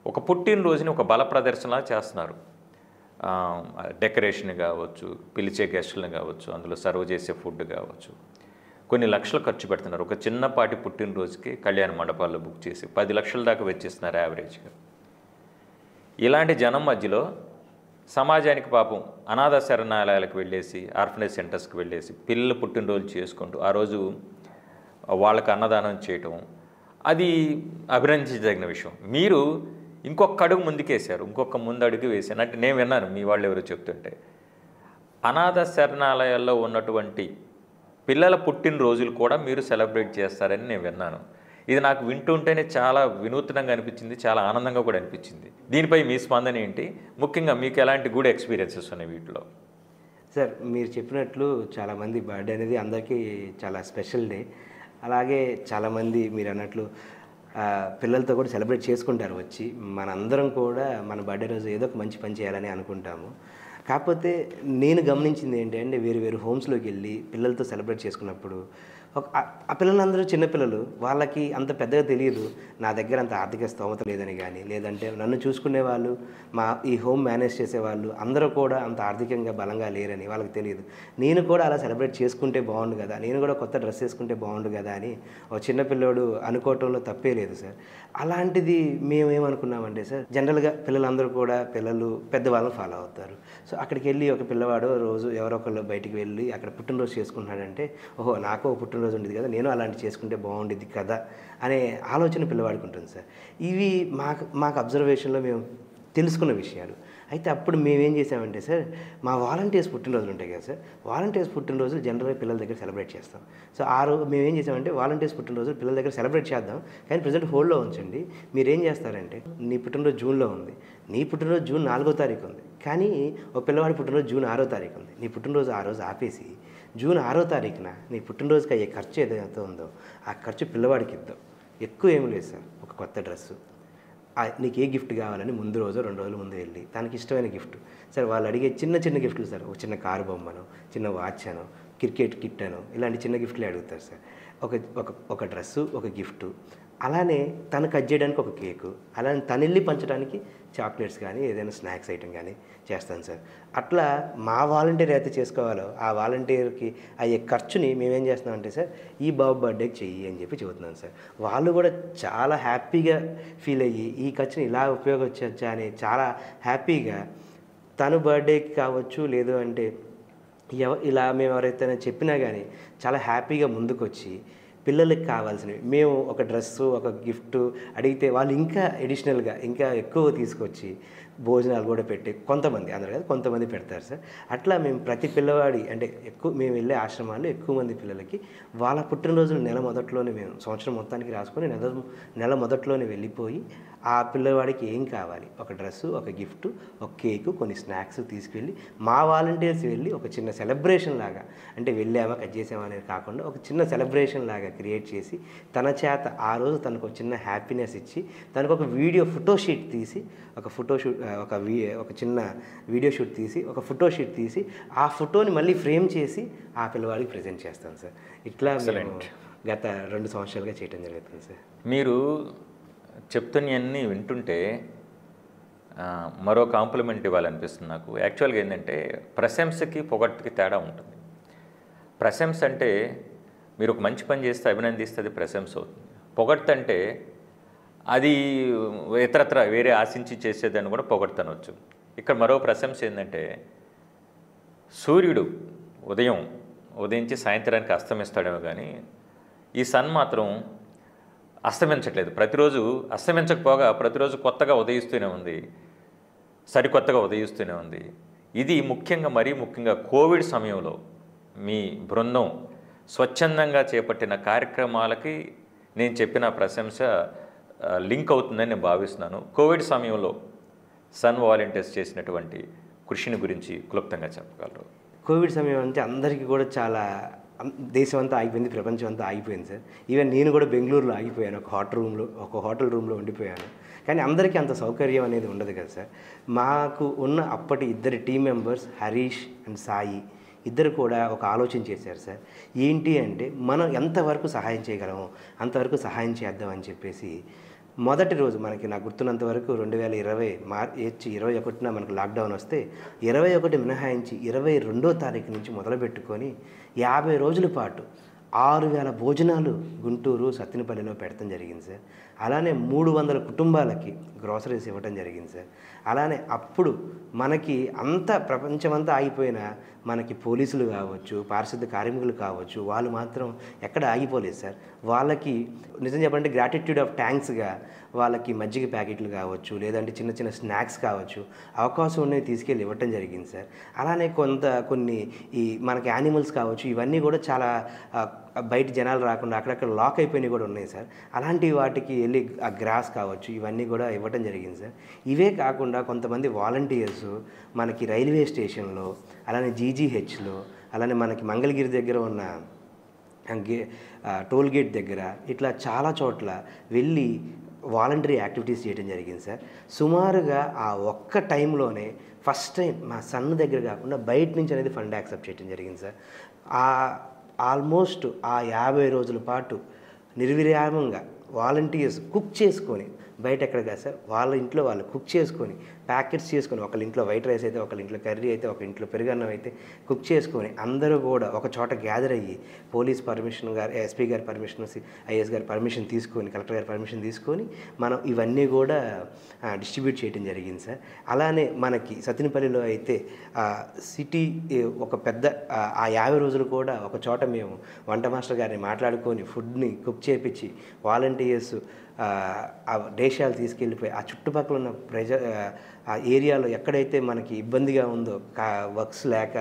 ఒక పుట్టినరోజుని ఒక బల ప్రదర్శనలా చేస్తున్నారు. డెకరేషన్ కావచ్చు, పిలిచే గెస్టులను కావచ్చు, అందులో సర్వ్ చేసే ఫుడ్ కావచ్చు. కొన్ని లక్షలు ఖర్చు పెడుతున్నారు. ఒక చిన్నపాటి పుట్టినరోజుకి కళ్యాణ మండపాల్లో బుక్ చేసి 10 లక్షల దాకా వెచ్చిస్తున్నారు యావరేజ్గా. ఇలాంటి జనం మధ్యలో సమాజానికి పాపం అనాథ శరణాలయాలకు వెళ్ళేసి, ఆర్ఫనేజ్ సెంటర్స్కి వెళ్ళేసి పిల్లల పుట్టినరోజు చేసుకుంటూ ఆ రోజు వాళ్ళకి అన్నదానం చేయటం అది అభినందించదగిన విషయం. మీరు ఇంకొక అడుగు ముందుకేశారు, ఇంకొక ముందు అడుగు వేసాను అంటే నేను విన్నాను మీ వాళ్ళు ఎవరో చెప్తుంటే. అనాథ శరణాలయాల్లో ఉన్నటువంటి పిల్లల పుట్టినరోజులు కూడా మీరు సెలబ్రేట్ చేస్తారని నేను విన్నాను. ఇది నాకు వింటుంటేనే చాలా వినూత్నంగా అనిపించింది, చాలా ఆనందంగా కూడా అనిపించింది. దీనిపై మీ స్పందన ఏంటి? ముఖ్యంగా మీకు ఎలాంటి గుడ్ ఎక్స్పీరియన్సెస్ ఉన్నాయి వీటిలో? సార్, మీరు చెప్పినట్లు చాలామంది బర్త్డే అనేది అందరికీ చాలా స్పెషల్ డే. అలాగే చాలామంది మీరు అన్నట్లు పిల్లలతో కూడా సెలబ్రేట్ చేసుకుంటారు వచ్చి. మనందరం కూడా మన బర్త్డే రోజు ఏదో ఒక మంచి పని చేయాలని అనుకుంటాము. కాకపోతే నేను గమనించింది ఏంటంటే వేరు వేరు హోమ్స్లోకి వెళ్ళి పిల్లలతో సెలబ్రేట్ చేసుకున్నప్పుడు ఆ పిల్లలందరూ చిన్నపిల్లలు, వాళ్ళకి అంత పెద్దగా తెలియదు నా దగ్గర అంత ఆర్థిక స్తోమత లేదని కానీ, లేదంటే నన్ను చూసుకునే వాళ్ళు, ఈ హోమ్ మేనేజ్ చేసేవాళ్ళు అందరూ కూడా అంత ఆర్థికంగా బలంగా లేరని వాళ్ళకి తెలియదు. నేను కూడా అలా సెలబ్రేట్ చేసుకుంటే బాగుండు కదా, నేను కూడా కొత్త డ్రెస్ వేసుకుంటే బాగుండు కదా అని ఒక చిన్నపిల్లోడు అనుకోవటంలో తప్పే లేదు సార్. అలాంటిది మేమేమనుకున్నామంటే సార్, జనరల్గా పిల్లలందరూ కూడా పిల్లలు పెద్దవాళ్ళని ఫాలో అవుతారు. సో అక్కడికి వెళ్ళి ఒక పిల్లవాడు రోజు ఎవరో ఒకళ్ళు బయటికి వెళ్ళి అక్కడ పుట్టినరోజు చేసుకుంటున్నాడంటే, ఓహో నాకు పుట్టినరోజు ఉండేది కదా, నేను అలాంటి చేసుకుంటే బాగుండేది కదా అనే ఆలోచన పిల్లవాడికి ఉంటుంది సార్. ఇవి మాకు అబ్జర్వేషన్లో మేము తెలుసుకున్న విషయాలు. అయితే అప్పుడు మేమేం చేసామంటే సార్, మా వాలంటీర్స్ పుట్టినరోజులు ఉంటాయి కదా సార్, వాలంటీర్స్ పుట్టినరోజులు జనరల్గా పిల్లల దగ్గర సెలబ్రేట్ చేస్తాం. సో మేమేం చేసామంటే వాలంటీర్స్ పుట్టినరోజులు పిల్లల దగ్గర సెలబ్రేట్ చేద్దాం, కానీ ప్రజెంట్ హోల్డ్లో ఉంచండి. మీరేం చేస్తారంటే, నీ పుట్టినరోజు జూన్లో ఉంది, నీ పుట్టినరోజు జూన్ 4వ తారీఖు ఉంది, కానీ ఒక పిల్లవాడి పుట్టినరోజు జూన్ 6వ తారీఖు ఉంది. నీ పుట్టినరోజు ఆ రోజు ఆపేసి జూన్ 6వ తారీఖున నీ పుట్టినరోజుకి అయ్యే ఖర్చు ఏదైతే ఉందో ఆ ఖర్చు పిల్లవాడికి ఇద్దాం. ఎక్కువ ఏమి లేదు సార్, ఒక కొత్త డ్రెస్సు, నీకు ఏ గిఫ్ట్ కావాలని ముందు రోజు 2 రోజుల ముందు వెళ్ళి తనకి ఇష్టమైన గిఫ్ట్ సార్, వాళ్ళు అడిగే చిన్న చిన్న గిఫ్ట్లు సార్, ఒక చిన్న కారు బొమ్మను, చిన్న వాచ్ అను, క్రికెట్ కిట్ అను, ఇలాంటి చిన్న గిఫ్ట్లే అడుగుతారు సార్. ఒక డ్రెస్సు, ఒక గిఫ్టు, అలానే తను కట్ చేయడానికి ఒక కేకు, అలానే తను వెళ్ళి పంచడానికి చాక్లెట్స్ కానీ ఏదైనా స్నాక్స్ ఐటెం కానీ చేస్తాను సార్. అట్లా మా వాలంటీర్ అయితే చేసుకోవాలో ఆ వాలంటీర్కి అయ్యే ఖర్చుని మేమేం చేస్తున్నామంటే సార్, ఈ బాబు బర్త్డేకి చెయ్యి అని చెప్పి చెబుతున్నాను సార్. వాళ్ళు కూడా చాలా హ్యాపీగా ఫీల్ అయ్యి ఈ ఖర్చుని ఇలా ఉపయోగించవచ్చా అని చాలా హ్యాపీగా తను బర్త్డేకి కావచ్చు, లేదు అంటే ఇలా మేము ఎవరైతే చెప్పినా కానీ చాలా హ్యాపీగా ముందుకొచ్చి పిల్లలకి కావాల్సినవి, మేము ఒక డ్రెస్సు, ఒక గిఫ్ట్ అడిగితే వాళ్ళు ఇంకా ఎడిషనల్గా ఇంకా ఎక్కువ తీసుకొచ్చి భోజనాలు కూడా పెట్టి, కొంతమంది, అందరు కదా, కొంతమంది పెడతారు సార్. అట్లా మేము ప్రతి పిల్లవాడి అంటే మేము వెళ్ళే ఆశ్రమాల్లో ఎక్కువ మంది పిల్లలకి వాళ్ళ పుట్టినరోజులు నెల మొదట్లోనే మేము సంవత్సరం మొత్తానికి రాసుకొని నెల మొదట్లోనే వెళ్ళిపోయి ఆ పిల్లవాడికి ఏం కావాలి, ఒక డ్రెస్సు, ఒక గిఫ్ట్, ఒక కేకు, కొన్ని స్నాక్స్ తీసుకెళ్ళి మా వాలంటీర్స్ వెళ్ళి ఒక చిన్న సెలబ్రేషన్ లాగా, అంటే వెళ్ళామా కట్ చేసామా అనేది కాకుండా ఒక చిన్న సెలబ్రేషన్ లాగా క్రియేట్ చేసి తన చేత ఆ రోజు తనకు ఒక చిన్న హ్యాపీనెస్ ఇచ్చి తనకు ఒక ఫోటోషీట్ తీసి ఒక చిన్న వీడియో షూట్ తీసి ఒక ఫోటోషీట్ తీసి ఆ ఫోటోని మళ్ళీ ఫ్రేమ్ చేసి ఆ పిల్లవాడికి ప్రజెంట్ చేస్తాను సార్. ఇట్లా మేము గత 2 సంవత్సరాలుగా చేయడం జరుగుతుంది సార్. మీరు చెప్తున్నవన్నీ వింటుంటే మరో కాంప్లిమెంట్ ఇవ్వాలనిపిస్తుంది నాకు. యాక్చువల్గా ఏంటంటే ప్రశంసకి పొగట్టుకి తేడా ఉంటుంది. ప్రశంస అంటే మీరు ఒక మంచి పని చేస్తే అభినందిస్తే అది ప్రశంస అవుతుంది. పొగడ్తంటే అది ఇతరత్ర వేరే ఆశించి చేసేదాన్ని కూడా పొగడ్తనవచ్చు. ఇక్కడ మరో ప్రశంస ఏంటంటే సూర్యుడు ఉదయించి సాయంత్రానికి అస్తమిస్తాడేమో కానీ ఈ సన్ మాత్రం అస్తమించట్లేదు. ప్రతిరోజు అస్తమించకపోగా ప్రతిరోజు కొత్తగా ఉదయిస్తూనే ఉంది, సరికొత్తగా ఉదయిస్తూనే ఉంది. ఇది మరీ ముఖ్యంగా కోవిడ్ సమయంలో మీ బృందం స్వచ్ఛందంగా చేపట్టిన కార్యక్రమాలకి నేను చెప్పిన ప్రశంస లింక్ అవుతుందని నేను భావిస్తున్నాను. కోవిడ్ సమయంలో సన్ వాలంటీర్స్ చేసినటువంటి కృషిని గురించి క్లుప్తంగా చెప్పగలరు? కోవిడ్ సమయం అంటే అందరికీ కూడా చాలా, దేశం అంతా ఆగిపోయింది, ప్రపంచం అంతా ఆగిపోయింది సార్. ఈవెన్ నేను కూడా బెంగళూరులో ఆగిపోయాను, ఒక హోటల్ రూమ్లో ఉండిపోయాను. కానీ అందరికీ అంత సౌకర్యం అనేది ఉండదు కదా సార్. మాకు ఉన్న అప్పటి 2 team members Harish and Sai ఇద్దరు కూడా ఒక ఆలోచన చేశారు సార్. ఏంటి అంటే మనం ఎంతవరకు సహాయం చేయగలమో అంతవరకు సహాయం చేద్దామని చెప్పేసి మొదటి రోజు నాకు గుర్తున్నంత వరకు 2020 మార్చి 21న మనకు లాక్డౌన్ వస్తే 21 మినహాయించి 22వ తారీఖు నుంచి మొదలుపెట్టుకొని 50 రోజుల పాటు 6,000 భోజనాలు గుంటూరు సత్తెనపల్లిలో పెడతాం జరిగింది సార్. అలానే 300 కుటుంబాలకి గ్రోసరీస్ ఇవ్వటం జరిగింది సార్. అలానే అప్పుడు మనకి ప్రపంచమంతా ఆగిపోయినా మనకి పోలీసులు కావచ్చు, పారిశుద్ధ కార్మికులు కావచ్చు, వాళ్ళు మాత్రం ఎక్కడ ఆగిపోలేదు సార్. వాళ్ళకి నిజం చెప్పాలంటే గ్రాటిట్యూడ్ ఆఫ్ థ్యాంక్స్గా వాళ్ళకి మజ్జిగ ప్యాకెట్లు కావచ్చు, లేదంటే చిన్న చిన్న స్నాక్స్ కావచ్చు, అవకాశం ఉన్నవి తీసుకెళ్ళి ఇవ్వటం జరిగింది సార్. అలానే కొన్ని ఈ మనకి యానిమల్స్ కావచ్చు, ఇవన్నీ కూడా చాలా బయట జనాలు రాకుండా అక్కడక్కడ లాక్ అయిపోయినవి కూడా ఉన్నాయి సార్. అలాంటి వాటికి వెళ్ళి ఆ గ్రాస్ కావచ్చు, ఇవన్నీ కూడా ఇవ్వటం జరిగింది సార్. ఇవే కాకుండా కొంతమంది వాలంటీర్స్ మనకి రైల్వే స్టేషన్లో, అలానే జీజీహెచ్లో, అలానే మనకి మంగళగిరి దగ్గర ఉన్న టోల్ గేట్ దగ్గర ఇట్లా చాలా చోట్ల వెళ్ళి వాలంటరీ యాక్టివిటీస్ చేయడం జరిగింది సార్. సుమారుగా ఆ ఒక్క టైంలోనే ఫస్ట్ టైం మా సన్ దగ్గర కాకుండా బయట నుంచి అనేది ఫండ్ యాక్సెప్ట్ చేయడం జరిగింది సార్. ఆల్మోస్ట్ ఆ 50 రోజుల పాటు నిర్విరామంగా వాలంటీర్స్ కుక్ చేసుకొని, బయట ఎక్కడ కాదు సార్, వాళ్ళ ఇంట్లో వాళ్ళు కుక్ చేసుకొని ప్యాకెట్స్ చేసుకొని, ఒకళ్ళ ఇంట్లో వైట్ రైస్ అయితే, ఒకళ్ళ ఇంట్లో కర్రీ అయితే, ఒక ఇంట్లో పెరుగన్నం అయితే కుక్ చేసుకొని అందరూ కూడా ఒక చోట గ్యాదర్ అయ్యి పోలీస్ పర్మిషన్ గారు, ఎస్పీ గారి పర్మిషన్, ఐఏఎస్ గారి పర్మిషన్ తీసుకొని, కలెక్టర్ గారి పర్మిషన్ తీసుకొని మనం ఇవన్నీ కూడా డిస్ట్రిబ్యూట్ చేయడం జరిగింది సార్. అలానే మనకి సత్తెనపల్లిలో అయితే సిటీ ఒక పెద్ద ఆ 50 రోజులు కూడా ఒక చోట మేము వంట మాస్టర్ గారిని మాట్లాడుకొని ఫుడ్ని కుక్ చేపించి వాలంటీర్స్ ఆ దేశాలు తీసుకెళ్ళిపోయి ఆ చుట్టుపక్కల ఉన్న ఆ ఏరియాలో ఎక్కడైతే మనకి ఇబ్బందిగా ఉందో, వర్క్స్ లేక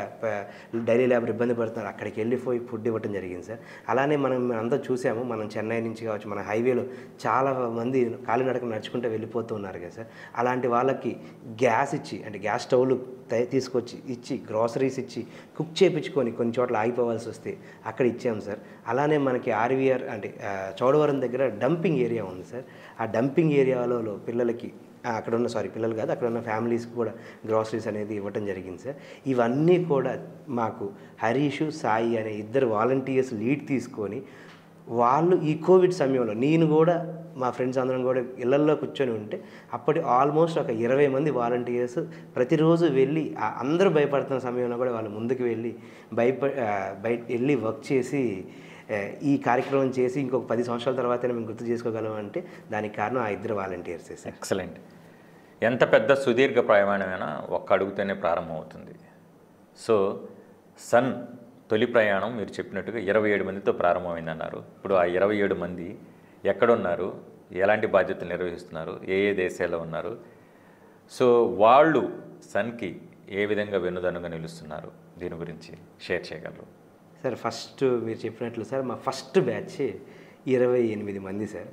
డైలీ లేబర్ ఇబ్బంది పడుతున్నారు, అక్కడికి వెళ్ళిపోయి ఫుడ్ ఇవ్వటం జరిగింది సార్. అలానే మనం అంతా చూసాము, మనం చెన్నై నుంచి కావచ్చు, మన హైవేలో చాలా మంది కాలినడక నడుచుకుంటూ వెళ్ళిపోతూ ఉన్నారు కదా సార్. అలాంటి వాళ్ళకి గ్యాస్ ఇచ్చి, అంటే గ్యాస్ స్టవ్లు తీసుకొచ్చి ఇచ్చి, గ్రాసరీస్ ఇచ్చి, కుక్ చేయించుకొని కొన్ని చోట్ల ఆగిపోవాల్సి వస్తే అక్కడ ఇచ్చాము సార్. అలానే మనకి ఆర్వీఆర్ అంటే చౌడవరం దగ్గర డంపింగ్ ఏరియా ఉంది సార్. ఆ డంపింగ్ ఏరియాలో పిల్లలకి పిల్లలు కాదు, అక్కడ ఉన్న ఫ్యామిలీస్కి కూడా గ్రాసరీస్ అనేది ఇవ్వటం జరిగింది సార్. ఇవన్నీ కూడా మాకు హరీషు, సాయి అనే 2 వాలంటీర్స్ లీడ్ తీసుకొని వాళ్ళు ఈ కోవిడ్ సమయంలో, నేను కూడా మా ఫ్రెండ్స్ అందరం కూడా ఇళ్లల్లో కూర్చొని ఉంటే అప్పటి ఆల్మోస్ట్ ఒక 20 మంది వాలంటీర్స్ ప్రతిరోజు వెళ్ళి అందరూ భయపడుతున్న సమయంలో కూడా వాళ్ళు ముందుకు వెళ్ళి బయట వెళ్ళి వర్క్ చేసి ఈ కార్యక్రమం చేసి ఇంకొక 10 సంవత్సరాల తర్వాతనే మేము గుర్తు చేసుకోగలం అంటే దానికి కారణం ఆ 2 వాలంటీర్సే సార్. ఎక్సలెంట్. ఎంత పెద్ద సుదీర్ఘ ప్రయాణమైనా ఒక్క అడుగుతోనే ప్రారంభమవుతుంది. సో సన్ తొలి ప్రయాణం మీరు చెప్పినట్టుగా 27 మందితో ప్రారంభమైందన్నారు. ఇప్పుడు ఆ 27 మంది ఎక్కడున్నారు, ఎలాంటి బాధ్యతలు నిర్వహిస్తున్నారు, ఏ దేశాల్లో ఉన్నారు, సో వాళ్ళు సన్కి ఏ విధంగా వెన్నుదన్నుగా నిలుస్తున్నారు, దీని గురించి షేర్ చేయగలరు సార్? ఫస్ట్ మీరు చెప్పినట్లు సార్, మా ఫస్ట్ బ్యాచ్ 28 మంది సార్.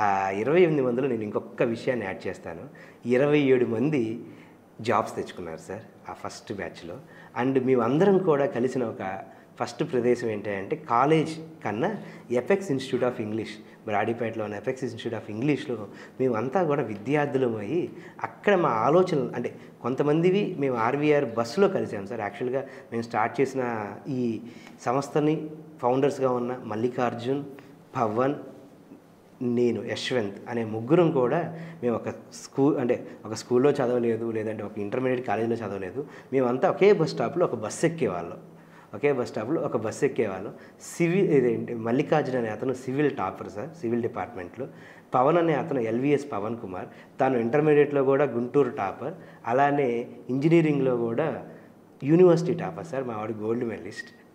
ఆ 28 మందిలో నేను ఇంకొక విషయాన్ని యాడ్ చేస్తాను. 27 మంది జాబ్స్ తెచ్చుకున్నారు సార్ ఆ ఫస్ట్ బ్యాచ్లో. అండ్ మేమందరం కూడా కలిసిన ఒక ఫస్ట్ ప్రదేశం ఏంటంటే కాలేజ్ కన్నా ఎఫెక్స్ ఇన్స్టిట్యూట్ ఆఫ్ ఇంగ్లీష్, బ్రాడీపేటలో ఉన్న ఎఫెక్స్ ఇన్స్టిట్యూట్ ఆఫ్ ఇంగ్లీష్లో మేమంతా కూడా విద్యార్థులమై అక్కడ మా ఆలోచనలు, అంటే కొంతమందివి మేము ఆర్వీఆర్ బస్సులో కలిసాం సార్. యాక్చువల్గా మేము స్టార్ట్ చేసిన ఈ సంస్థని ఫౌండర్స్గా ఉన్న మల్లికార్జున్, పవన్, నేను, యశ్వంత్ అనే ముగ్గురం కూడా మేము ఒక స్కూల్లో చదవలేదు, లేదంటే ఒక ఇంటర్మీడియట్ కాలేజీలో చదవలేదు. మేమంతా ఒకే బస్ స్టాప్లో ఒక బస్సు ఎక్కేవాళ్ళం. మల్లికార్జున్ అనే అతను సివిల్ టాపర్ సార్, సివిల్ డిపార్ట్మెంట్లో. పవన్ అనే అతను ఎల్విఎస్ పవన్ కుమార్, తను ఇంటర్మీడియట్లో కూడా గుంటూరు టాపర్. అలానే ఇంజనీరింగ్లో కూడా యూనివర్సిటీ టాపర్ సార్. మా వాడు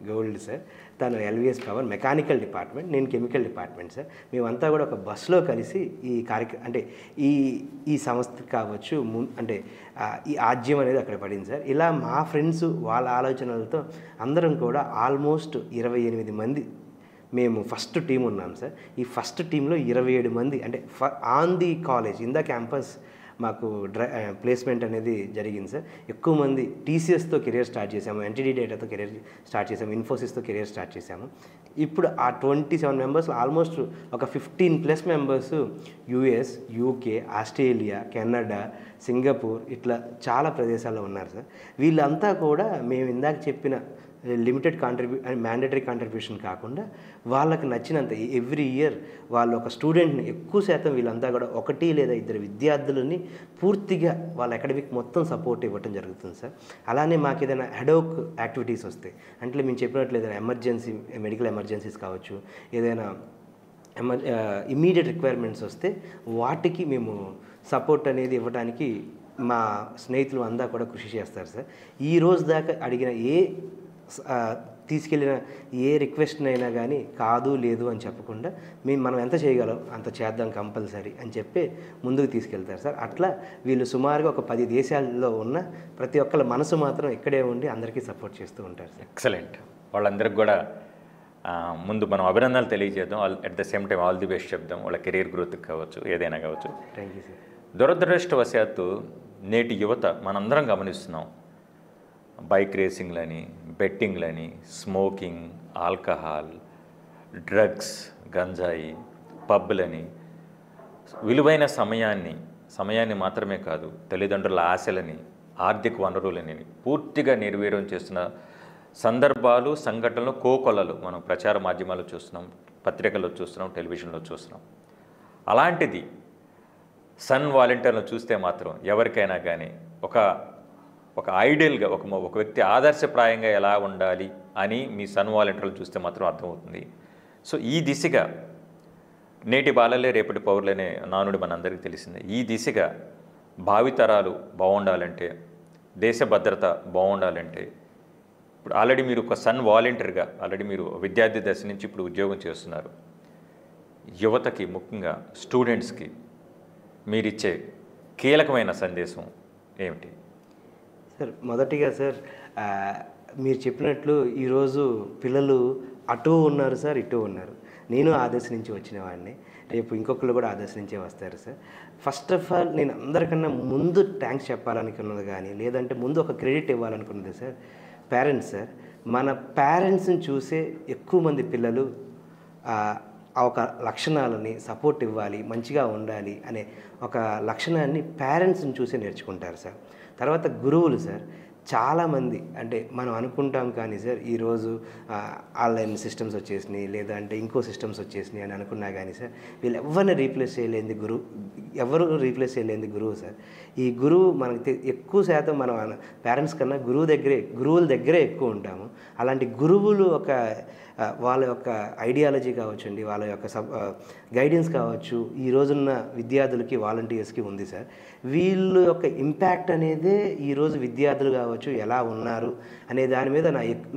గోల్డ్ సార్. తను ఎల్విఎస్ పవన్ మెకానికల్ డిపార్ట్మెంట్, నేను కెమికల్ డిపార్ట్మెంట్ సార్. మేమంతా కూడా ఒక బస్సులో కలిసి ఈ అంటే ఈ సంస్థ కావచ్చు, అంటే ఈ ఆజ్యం అనేది అక్కడ పడింది సార్. ఇలా మా ఫ్రెండ్స్ వాళ్ళ ఆలోచనలతో అందరం కూడా ఆల్మోస్ట్ 28 మంది మేము ఫస్ట్ టీం ఉన్నాం సార్. ఈ ఫస్ట్ టీంలో 27 మంది అంటే on the college in the campus మాకు ప్లేస్మెంట్ అనేది జరిగింది సార్. ఎక్కువ మంది టీసీఎస్తో కెరియర్ స్టార్ట్ చేసాము, ఎన్టీడీ డేటాతో కెరియర్ స్టార్ట్ చేసాము, ఇన్ఫోసిస్తో కెరియర్ స్టార్ట్ చేసాము. ఇప్పుడు ఆ 27 మెంబర్స్లో ఆల్మోస్ట్ ఒక 15+ members US, UK, Australia, Canada, Singapore ఇట్లా చాలా ప్రదేశాల్లో ఉన్నారు సార్. వీళ్ళంతా కూడా మేము ఇందాక చెప్పిన లిమిటెడ్ మ్యాండేటరీ కాంట్రిబ్యూషన్ కాకుండా వాళ్ళకి నచ్చినంత ఎవ్రీ ఇయర్ వాళ్ళు ఒక స్టూడెంట్ని ఎక్కువ శాతం వీళ్ళంతా కూడా 1 లేదా 2 విద్యార్థులని పూర్తిగా వాళ్ళ అకాడమిక్ మొత్తం సపోర్ట్ ఇవ్వటం జరుగుతుంది సార్. అలానే మాకు ఏదైనా హెడోక్ యాక్టివిటీస్ వస్తాయి అంటే మేము చెప్పినట్లు ఏదైనా ఎమర్జెన్సీ మెడికల్ ఎమర్జెన్సీస్ కావచ్చు, ఏదైనా ఇమ్మీడియట్ రిక్వైర్మెంట్స్ వస్తే వాటికి మేము సపోర్ట్ అనేది ఇవ్వడానికి మా స్నేహితులు అంతా కూడా కృషి చేస్తారు సార్. ఈ రోజు దాకా అడిగిన తీసుకెళ్ళిన ఏ రిక్వెస్ట్ అయినా కానీ కాదు లేదు అని చెప్పకుండా మనం ఎంత చేయగలం అంత చేద్దాం కంపల్సరీ అని చెప్పి ముందుకు తీసుకెళ్తారు సార్. అట్లా వీళ్ళు సుమారుగా ఒక 10 దేశాల్లో ఉన్న ప్రతి ఒక్కళ్ళ మనసు మాత్రం ఇక్కడే ఉండి అందరికీ సపోర్ట్ చేస్తూ ఉంటారు సార్. ఎక్సలెంట్. వాళ్ళందరికీ కూడా ముందు మనం అభినందనలు తెలియజేద్దాం, at the same time all the best చెప్దాం, వాళ్ళ కెరీర్ గ్రోత్కి కావచ్చు ఏదైనా కావచ్చు. Thank you sir. దురదృష్టవశాత్తు నేటి యువత మనందరం గమనిస్తున్నాం, బైక్ రేసింగ్లని, బెట్టింగ్లని, స్మోకింగ్, ఆల్కహాల్, డ్రగ్స్, గంజాయి, పబ్లని, విలువైన సమయాన్ని మాత్రమే కాదు తల్లిదండ్రుల ఆశలని, ఆర్థిక వనరులని పూర్తిగా నిర్వీర్యం చేస్తున్న సందర్భాలు, సంఘటనలు, కోకొల్లలు మనం ప్రచార మాధ్యమాల్లో చూస్తున్నాం, పత్రికల్లో చూస్తున్నాం, టెలివిజన్లో చూస్తున్నాం. అలాంటిది సన్ వాలంటీర్లను చూస్తే మాత్రం ఎవరికైనా కానీ ఒక ఐడియల్గా ఒక వ్యక్తి ఆదర్శప్రాయంగా ఎలా ఉండాలి అని మీ సన్ వాలంటీర్లను చూస్తే మాత్రం అర్థమవుతుంది. సో ఈ దిశగా నేటి బాలలే రేపటి పౌరులనే నానుడి మనందరికీ తెలిసిందే. ఈ దిశగా భావితరాలు బాగుండాలంటే, దేశ భద్రత బాగుండాలంటే, ఇప్పుడు ఆల్రెడీ మీరు ఒక సన్ వాలంటీర్గా ఆల్రెడీ మీరు విద్యార్థి దశ నుంచి ఇప్పుడు ఉద్యోగం చేస్తున్నారు. యువతకి ముఖ్యంగా స్టూడెంట్స్కి మీరిచ్చే కీలకమైన సందేశం ఏమిటి? సార్ మొదటిగా సార్ మీరు చెప్పినట్లు ఈరోజు పిల్లలు అటు ఉన్నారు సార్, ఇటు ఉన్నారు. నేను ఆ దశ నుంచి వచ్చిన వాడిని, రేపు ఇంకొకరు కూడా ఆ దశ నుంచే వస్తారు సార్. ఫస్ట్ ఆఫ్ ఆల్ నేను అందరికన్నా ముందు థ్యాంక్స్ చెప్పాలనుకున్నది కానీ లేదంటే ముందు ఒక క్రెడిట్ ఇవ్వాలనుకున్నది సార్ పేరెంట్స్ సార్. మన పేరెంట్స్ని చూసే ఎక్కువ మంది పిల్లలు ఒక లక్షణాలని సపోర్ట్ ఇవ్వాలి, మంచిగా ఉండాలి అనే ఒక లక్షణాన్ని పేరెంట్స్ని చూసే నేర్చుకుంటారు సార్. తర్వాత గురువులు సార్, చాలామంది అంటే మనం అనుకుంటాం కానీ సార్ ఈరోజు ఆన్లైన్ సిస్టమ్స్ వచ్చేసినాయి లేదంటే ఇంకో సిస్టమ్స్ వచ్చేసినాయి అని అనుకున్నా కానీ సార్ వీళ్ళు ఎవరు రీప్లేస్ చేయలేని గురువు సార్. ఈ గురువు మనకి ఎక్కువ శాతం మనం పేరెంట్స్ కన్నా గురువుల దగ్గరే ఎక్కువ ఉంటాము. అలాంటి గురువులు వాళ్ళ యొక్క ఐడియాలజీ కావచ్చండి, వాళ్ళ యొక్క గైడెన్స్ కావచ్చు ఈ రోజున్న విద్యార్థులకి వాలంటీర్స్కి ఉంది సార్. వీళ్ళ యొక్క ఇంపాక్ట్ అనేదే ఈరోజు విద్యార్థులు కావచ్చు ఎలా ఉన్నారు అనే దాని మీద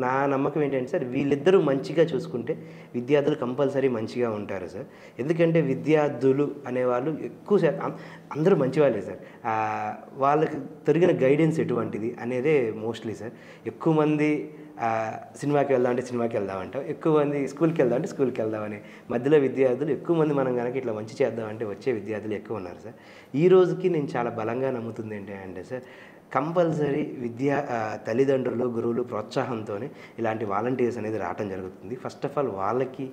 నా నమ్మకం ఏంటంటే సార్ వీళ్ళిద్దరూ మంచిగా చూసుకుంటే విద్యార్థులు కంపల్సరీ మంచిగా ఉంటారు సార్. ఎందుకంటే విద్యార్థులు అనేవాళ్ళు ఎక్కువ శాతం అందరూ మంచివాళ్ళే సార్. వాళ్ళకి దొరికిన గైడెన్స్ ఎటువంటిది అనేదే మోస్ట్లీ సార్. ఎక్కువ మంది సినిమాకి వెళ్దామంటాం, ఎక్కువ మంది స్కూల్కి వెళ్దామని మధ్యలో విద్యార్థులు ఎక్కువ మంది మనం కనుక ఇట్లా మంచి చేద్దామంటే వచ్చే విద్యార్థులు ఎక్కువ ఉన్నారు సార్. ఈ రోజుకి నేను చాలా బలంగా నమ్ముతుంది ఏంటంటే సార్ కంపల్సరీ తల్లిదండ్రులు గురువులు ప్రోత్సాహంతో ఇలాంటి వాలంటీర్స్ అనేది రావడం జరుగుతుంది. ఫస్ట్ ఆఫ్ ఆల్ వాళ్ళకి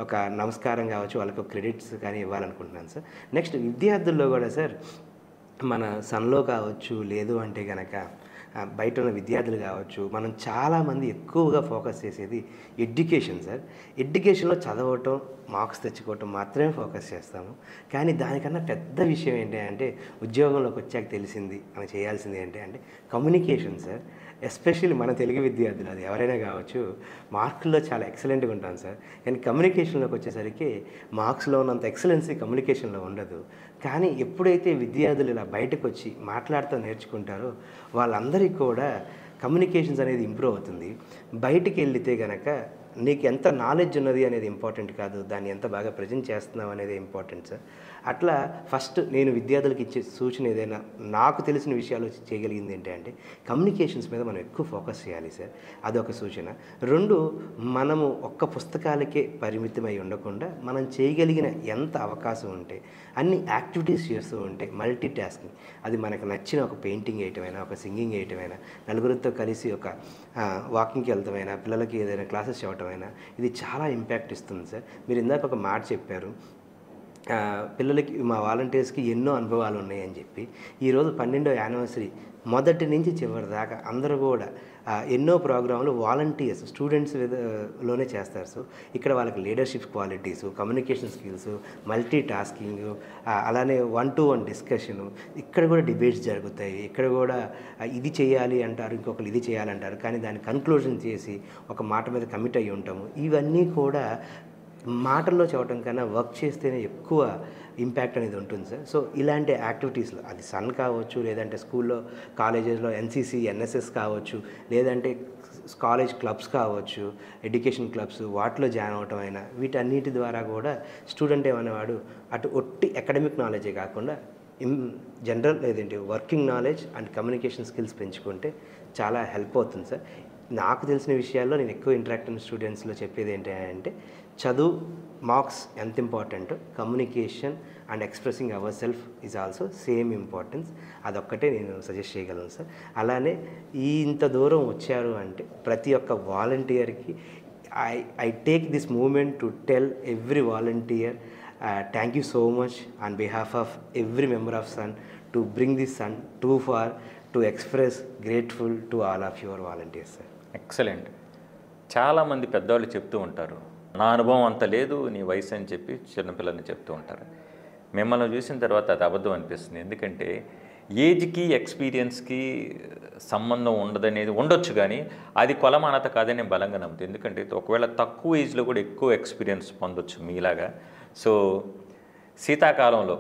ఒక నమస్కారం కావచ్చు, వాళ్ళకి ఒక క్రెడిట్స్ కానీ ఇవ్వాలనుకుంటున్నాను సార్. నెక్స్ట్ విద్యార్థుల్లో కూడా సార్ మన సన్లో కావచ్చు లేదు అంటే కనుక బయట ఉన్న విద్యార్థులు కావచ్చు మనం చాలామంది ఎక్కువగా ఫోకస్ చేసేది ఎడ్యుకేషన్ సార్. ఎడ్యుకేషన్లో చదవటం మార్క్స్ తెచ్చుకోవటం మాత్రమే ఫోకస్ చేస్తాము. కానీ దానికన్నా పెద్ద విషయం ఏంటి అంటే ఉద్యోగంలోకి వచ్చాక తెలిసింది మనం చేయాల్సింది ఏంటి అంటే కమ్యూనికేషన్ సార్. ఎస్పెషల్లీ మన తెలుగు విద్యార్థులు అది ఎవరైనా కావచ్చు మార్కుల్లో చాలా ఎక్సలెంట్గా ఉంటాం సార్. కానీ కమ్యూనికేషన్లోకి వచ్చేసరికి మార్క్స్లో ఉన్నంత ఎక్సలెన్సీ కమ్యూనికేషన్లో ఉండదు. కానీ ఎప్పుడైతే విద్యార్థులు ఇలా బయటకు వచ్చి మాట్లాడుతూ నేర్చుకుంటారో వాళ్ళందరికీ కూడా కమ్యూనికేషన్స్ అనేది ఇంప్రూవ్ అవుతుంది. బయటికి వెళితే కనుక నీకు ఎంత నాలెడ్జ్ ఉన్నది అనేది ఇంపార్టెంట్ కాదు, దాన్ని ఎంత బాగా ప్రజెంట్ చేస్తున్నావు అనేది ఇంపార్టెంట్ సార్. అట్లా ఫస్ట్ నేను విద్యార్థులకు ఇచ్చే సూచన ఏదైనా నాకు తెలిసిన విషయాలు చేయగలిగింది ఏంటంటే కమ్యూనికేషన్స్ మీద మనం ఎక్కువ ఫోకస్ చేయాలి సార్, అదొక సూచన. 2 మనము ఒక్క పుస్తకాలకే పరిమితమై ఉండకుండా మనం చేయగలిగిన ఎంత అవకాశం ఉంటే అన్ని యాక్టివిటీస్ చేస్తూ ఉంటే మల్టీ టాస్కింగ్, అది మనకు నచ్చిన ఒక పెయింటింగ్ వేయటమైనా ఒక సింగింగ్ వేయటమైనా నలుగురితో కలిసి ఒక వాకింగ్కి వెళ్తామైనా పిల్లలకి ఏదైనా క్లాసెస్ చెప్పటమైనా ఇది చాలా ఇంపాక్ట్ ఇస్తుంది సార్. మీరు ఇందాక ఒక మాట చెప్పారు పిల్లలకి మా వాలంటీర్స్కి ఎన్నో అనుభవాలు ఉన్నాయని చెప్పి. ఈరోజు 12వ యానివర్సరీ మొదటి నుంచి చివరి దాకా అందరూ కూడా ఎన్నో ప్రోగ్రాంలు వాలంటీర్స్ స్టూడెంట్స్ లోనే చేస్తారు. సో ఇక్కడ వాళ్ళకి leadership qualities, communication skills, multi tasking, అలానే 1-to-1 డిస్కషను, ఇక్కడ కూడా డిబేట్స్ జరుగుతాయి. ఇక్కడ కూడా ఇది చేయాలి అంటారు, ఇంకొకరు ఇది చేయాలంటారు, కానీ దాన్ని కన్క్లూజన్ చేసి ఒక మాట మీద కమిట్ అయ్యి ఉంటాము. ఇవన్నీ కూడా మాటల్లో చెప్పడం కన్నా వర్క్ చేస్తేనే ఎక్కువ ఇంపాక్ట్ అనేది ఉంటుంది సార్. సో ఇలాంటి యాక్టివిటీస్లో అది సన్ కావచ్చు, లేదంటే స్కూల్లో కాలేజెస్లో ఎన్సీసీ ఎన్ఎస్ఎస్ కావచ్చు, లేదంటే కాలేజ్ క్లబ్స్ కావచ్చు, ఎడ్యుకేషన్ క్లబ్స్, వాటిలో జాయిన్ అవటం అయినా, వీటన్నిటి ద్వారా కూడా స్టూడెంట్ ఏమనేవాడు అటు ఒట్టి అకాడమిక్ నాలెడ్జే కాకుండా జనరల్ లేదంటే working knowledge and communication skills పెంచుకుంటే చాలా హెల్ప్ అవుతుంది సార్. నాకు తెలిసిన విషయాల్లో నేను ఎక్కువ ఇంటరాక్ట్ అయిన స్టూడెంట్స్లో చెప్పేది ఏంటంటే చదువు మార్క్స్ ఎంత important, communication and expressing our self is also same importance. అదొక్కటే నేను సజెస్ట్ చేయగలను సార్. అలానే ఇంత దూరం వచ్చారు అంటే ప్రతి ఒక్క వాలంటీర్కి I take this moment to tell every volunteer thank you so much on behalf of every member of Sun to bring this Sun too far to express grateful to all of your volunteers sir. Excellent. చాలామంది పెద్దవాళ్ళు చెప్తూ ఉంటారు, నా అనుభవం అంత లేదు నీ వయసు అని చెప్పి చిన్నపిల్లల్ని చెప్తూ ఉంటారు. మిమ్మల్ని చూసిన తర్వాత అది అబద్ధం అనిపిస్తుంది. ఎందుకంటే ఏజ్కి ఎక్స్పీరియన్స్కి సంబంధం ఉండదనేది ఉండొచ్చు, కానీ అది కొలమానత కాదని నేను బలంగా నమ్ముతాను. ఎందుకంటే ఒకవేళ తక్కువ ఏజ్లో కూడా ఎక్కువ ఎక్స్పీరియన్స్ పొందొచ్చు మీలాగా. సో శీతాకాలంలో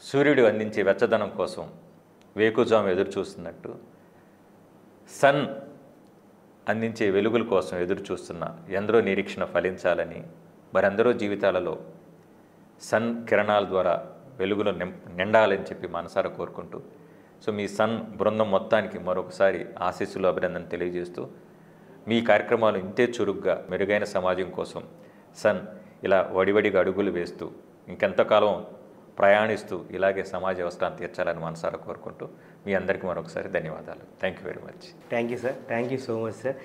సూర్యుడు అందించే వెచ్చదనం కోసం వేకుజాము ఎదురు చూస్తున్నట్టు, సన్ అందించే వెలుగుల కోసం ఎదురు చూస్తున్న ఎందరో నిరీక్షణ ఫలించాలని, మరందరో జీవితాలలో సన్ కిరణాల ద్వారా వెలుగులో నిండాలని చెప్పి మనసారా కోరుకుంటూ, సో మీ సన్ బృందం మొత్తానికి మరొకసారి ఆశీస్సులు, అభినందన తెలియజేస్తూ, మీ కార్యక్రమాలు ఇంతే చురుగ్గా మెరుగైన సమాజం కోసం సన్ ఇలా వడివడిగా అడుగులు వేస్తూ ఇంకెంతకాలం ప్రయాణిస్తూ ఇలాగే సమాజ అవసరాన్ని తీర్చాలని మనసారా కోరుకుంటూ మీ అందరికీ మరొకసారి ధన్యవాదాలు. Thank you very much. Thank you sir. Thank you so much sir.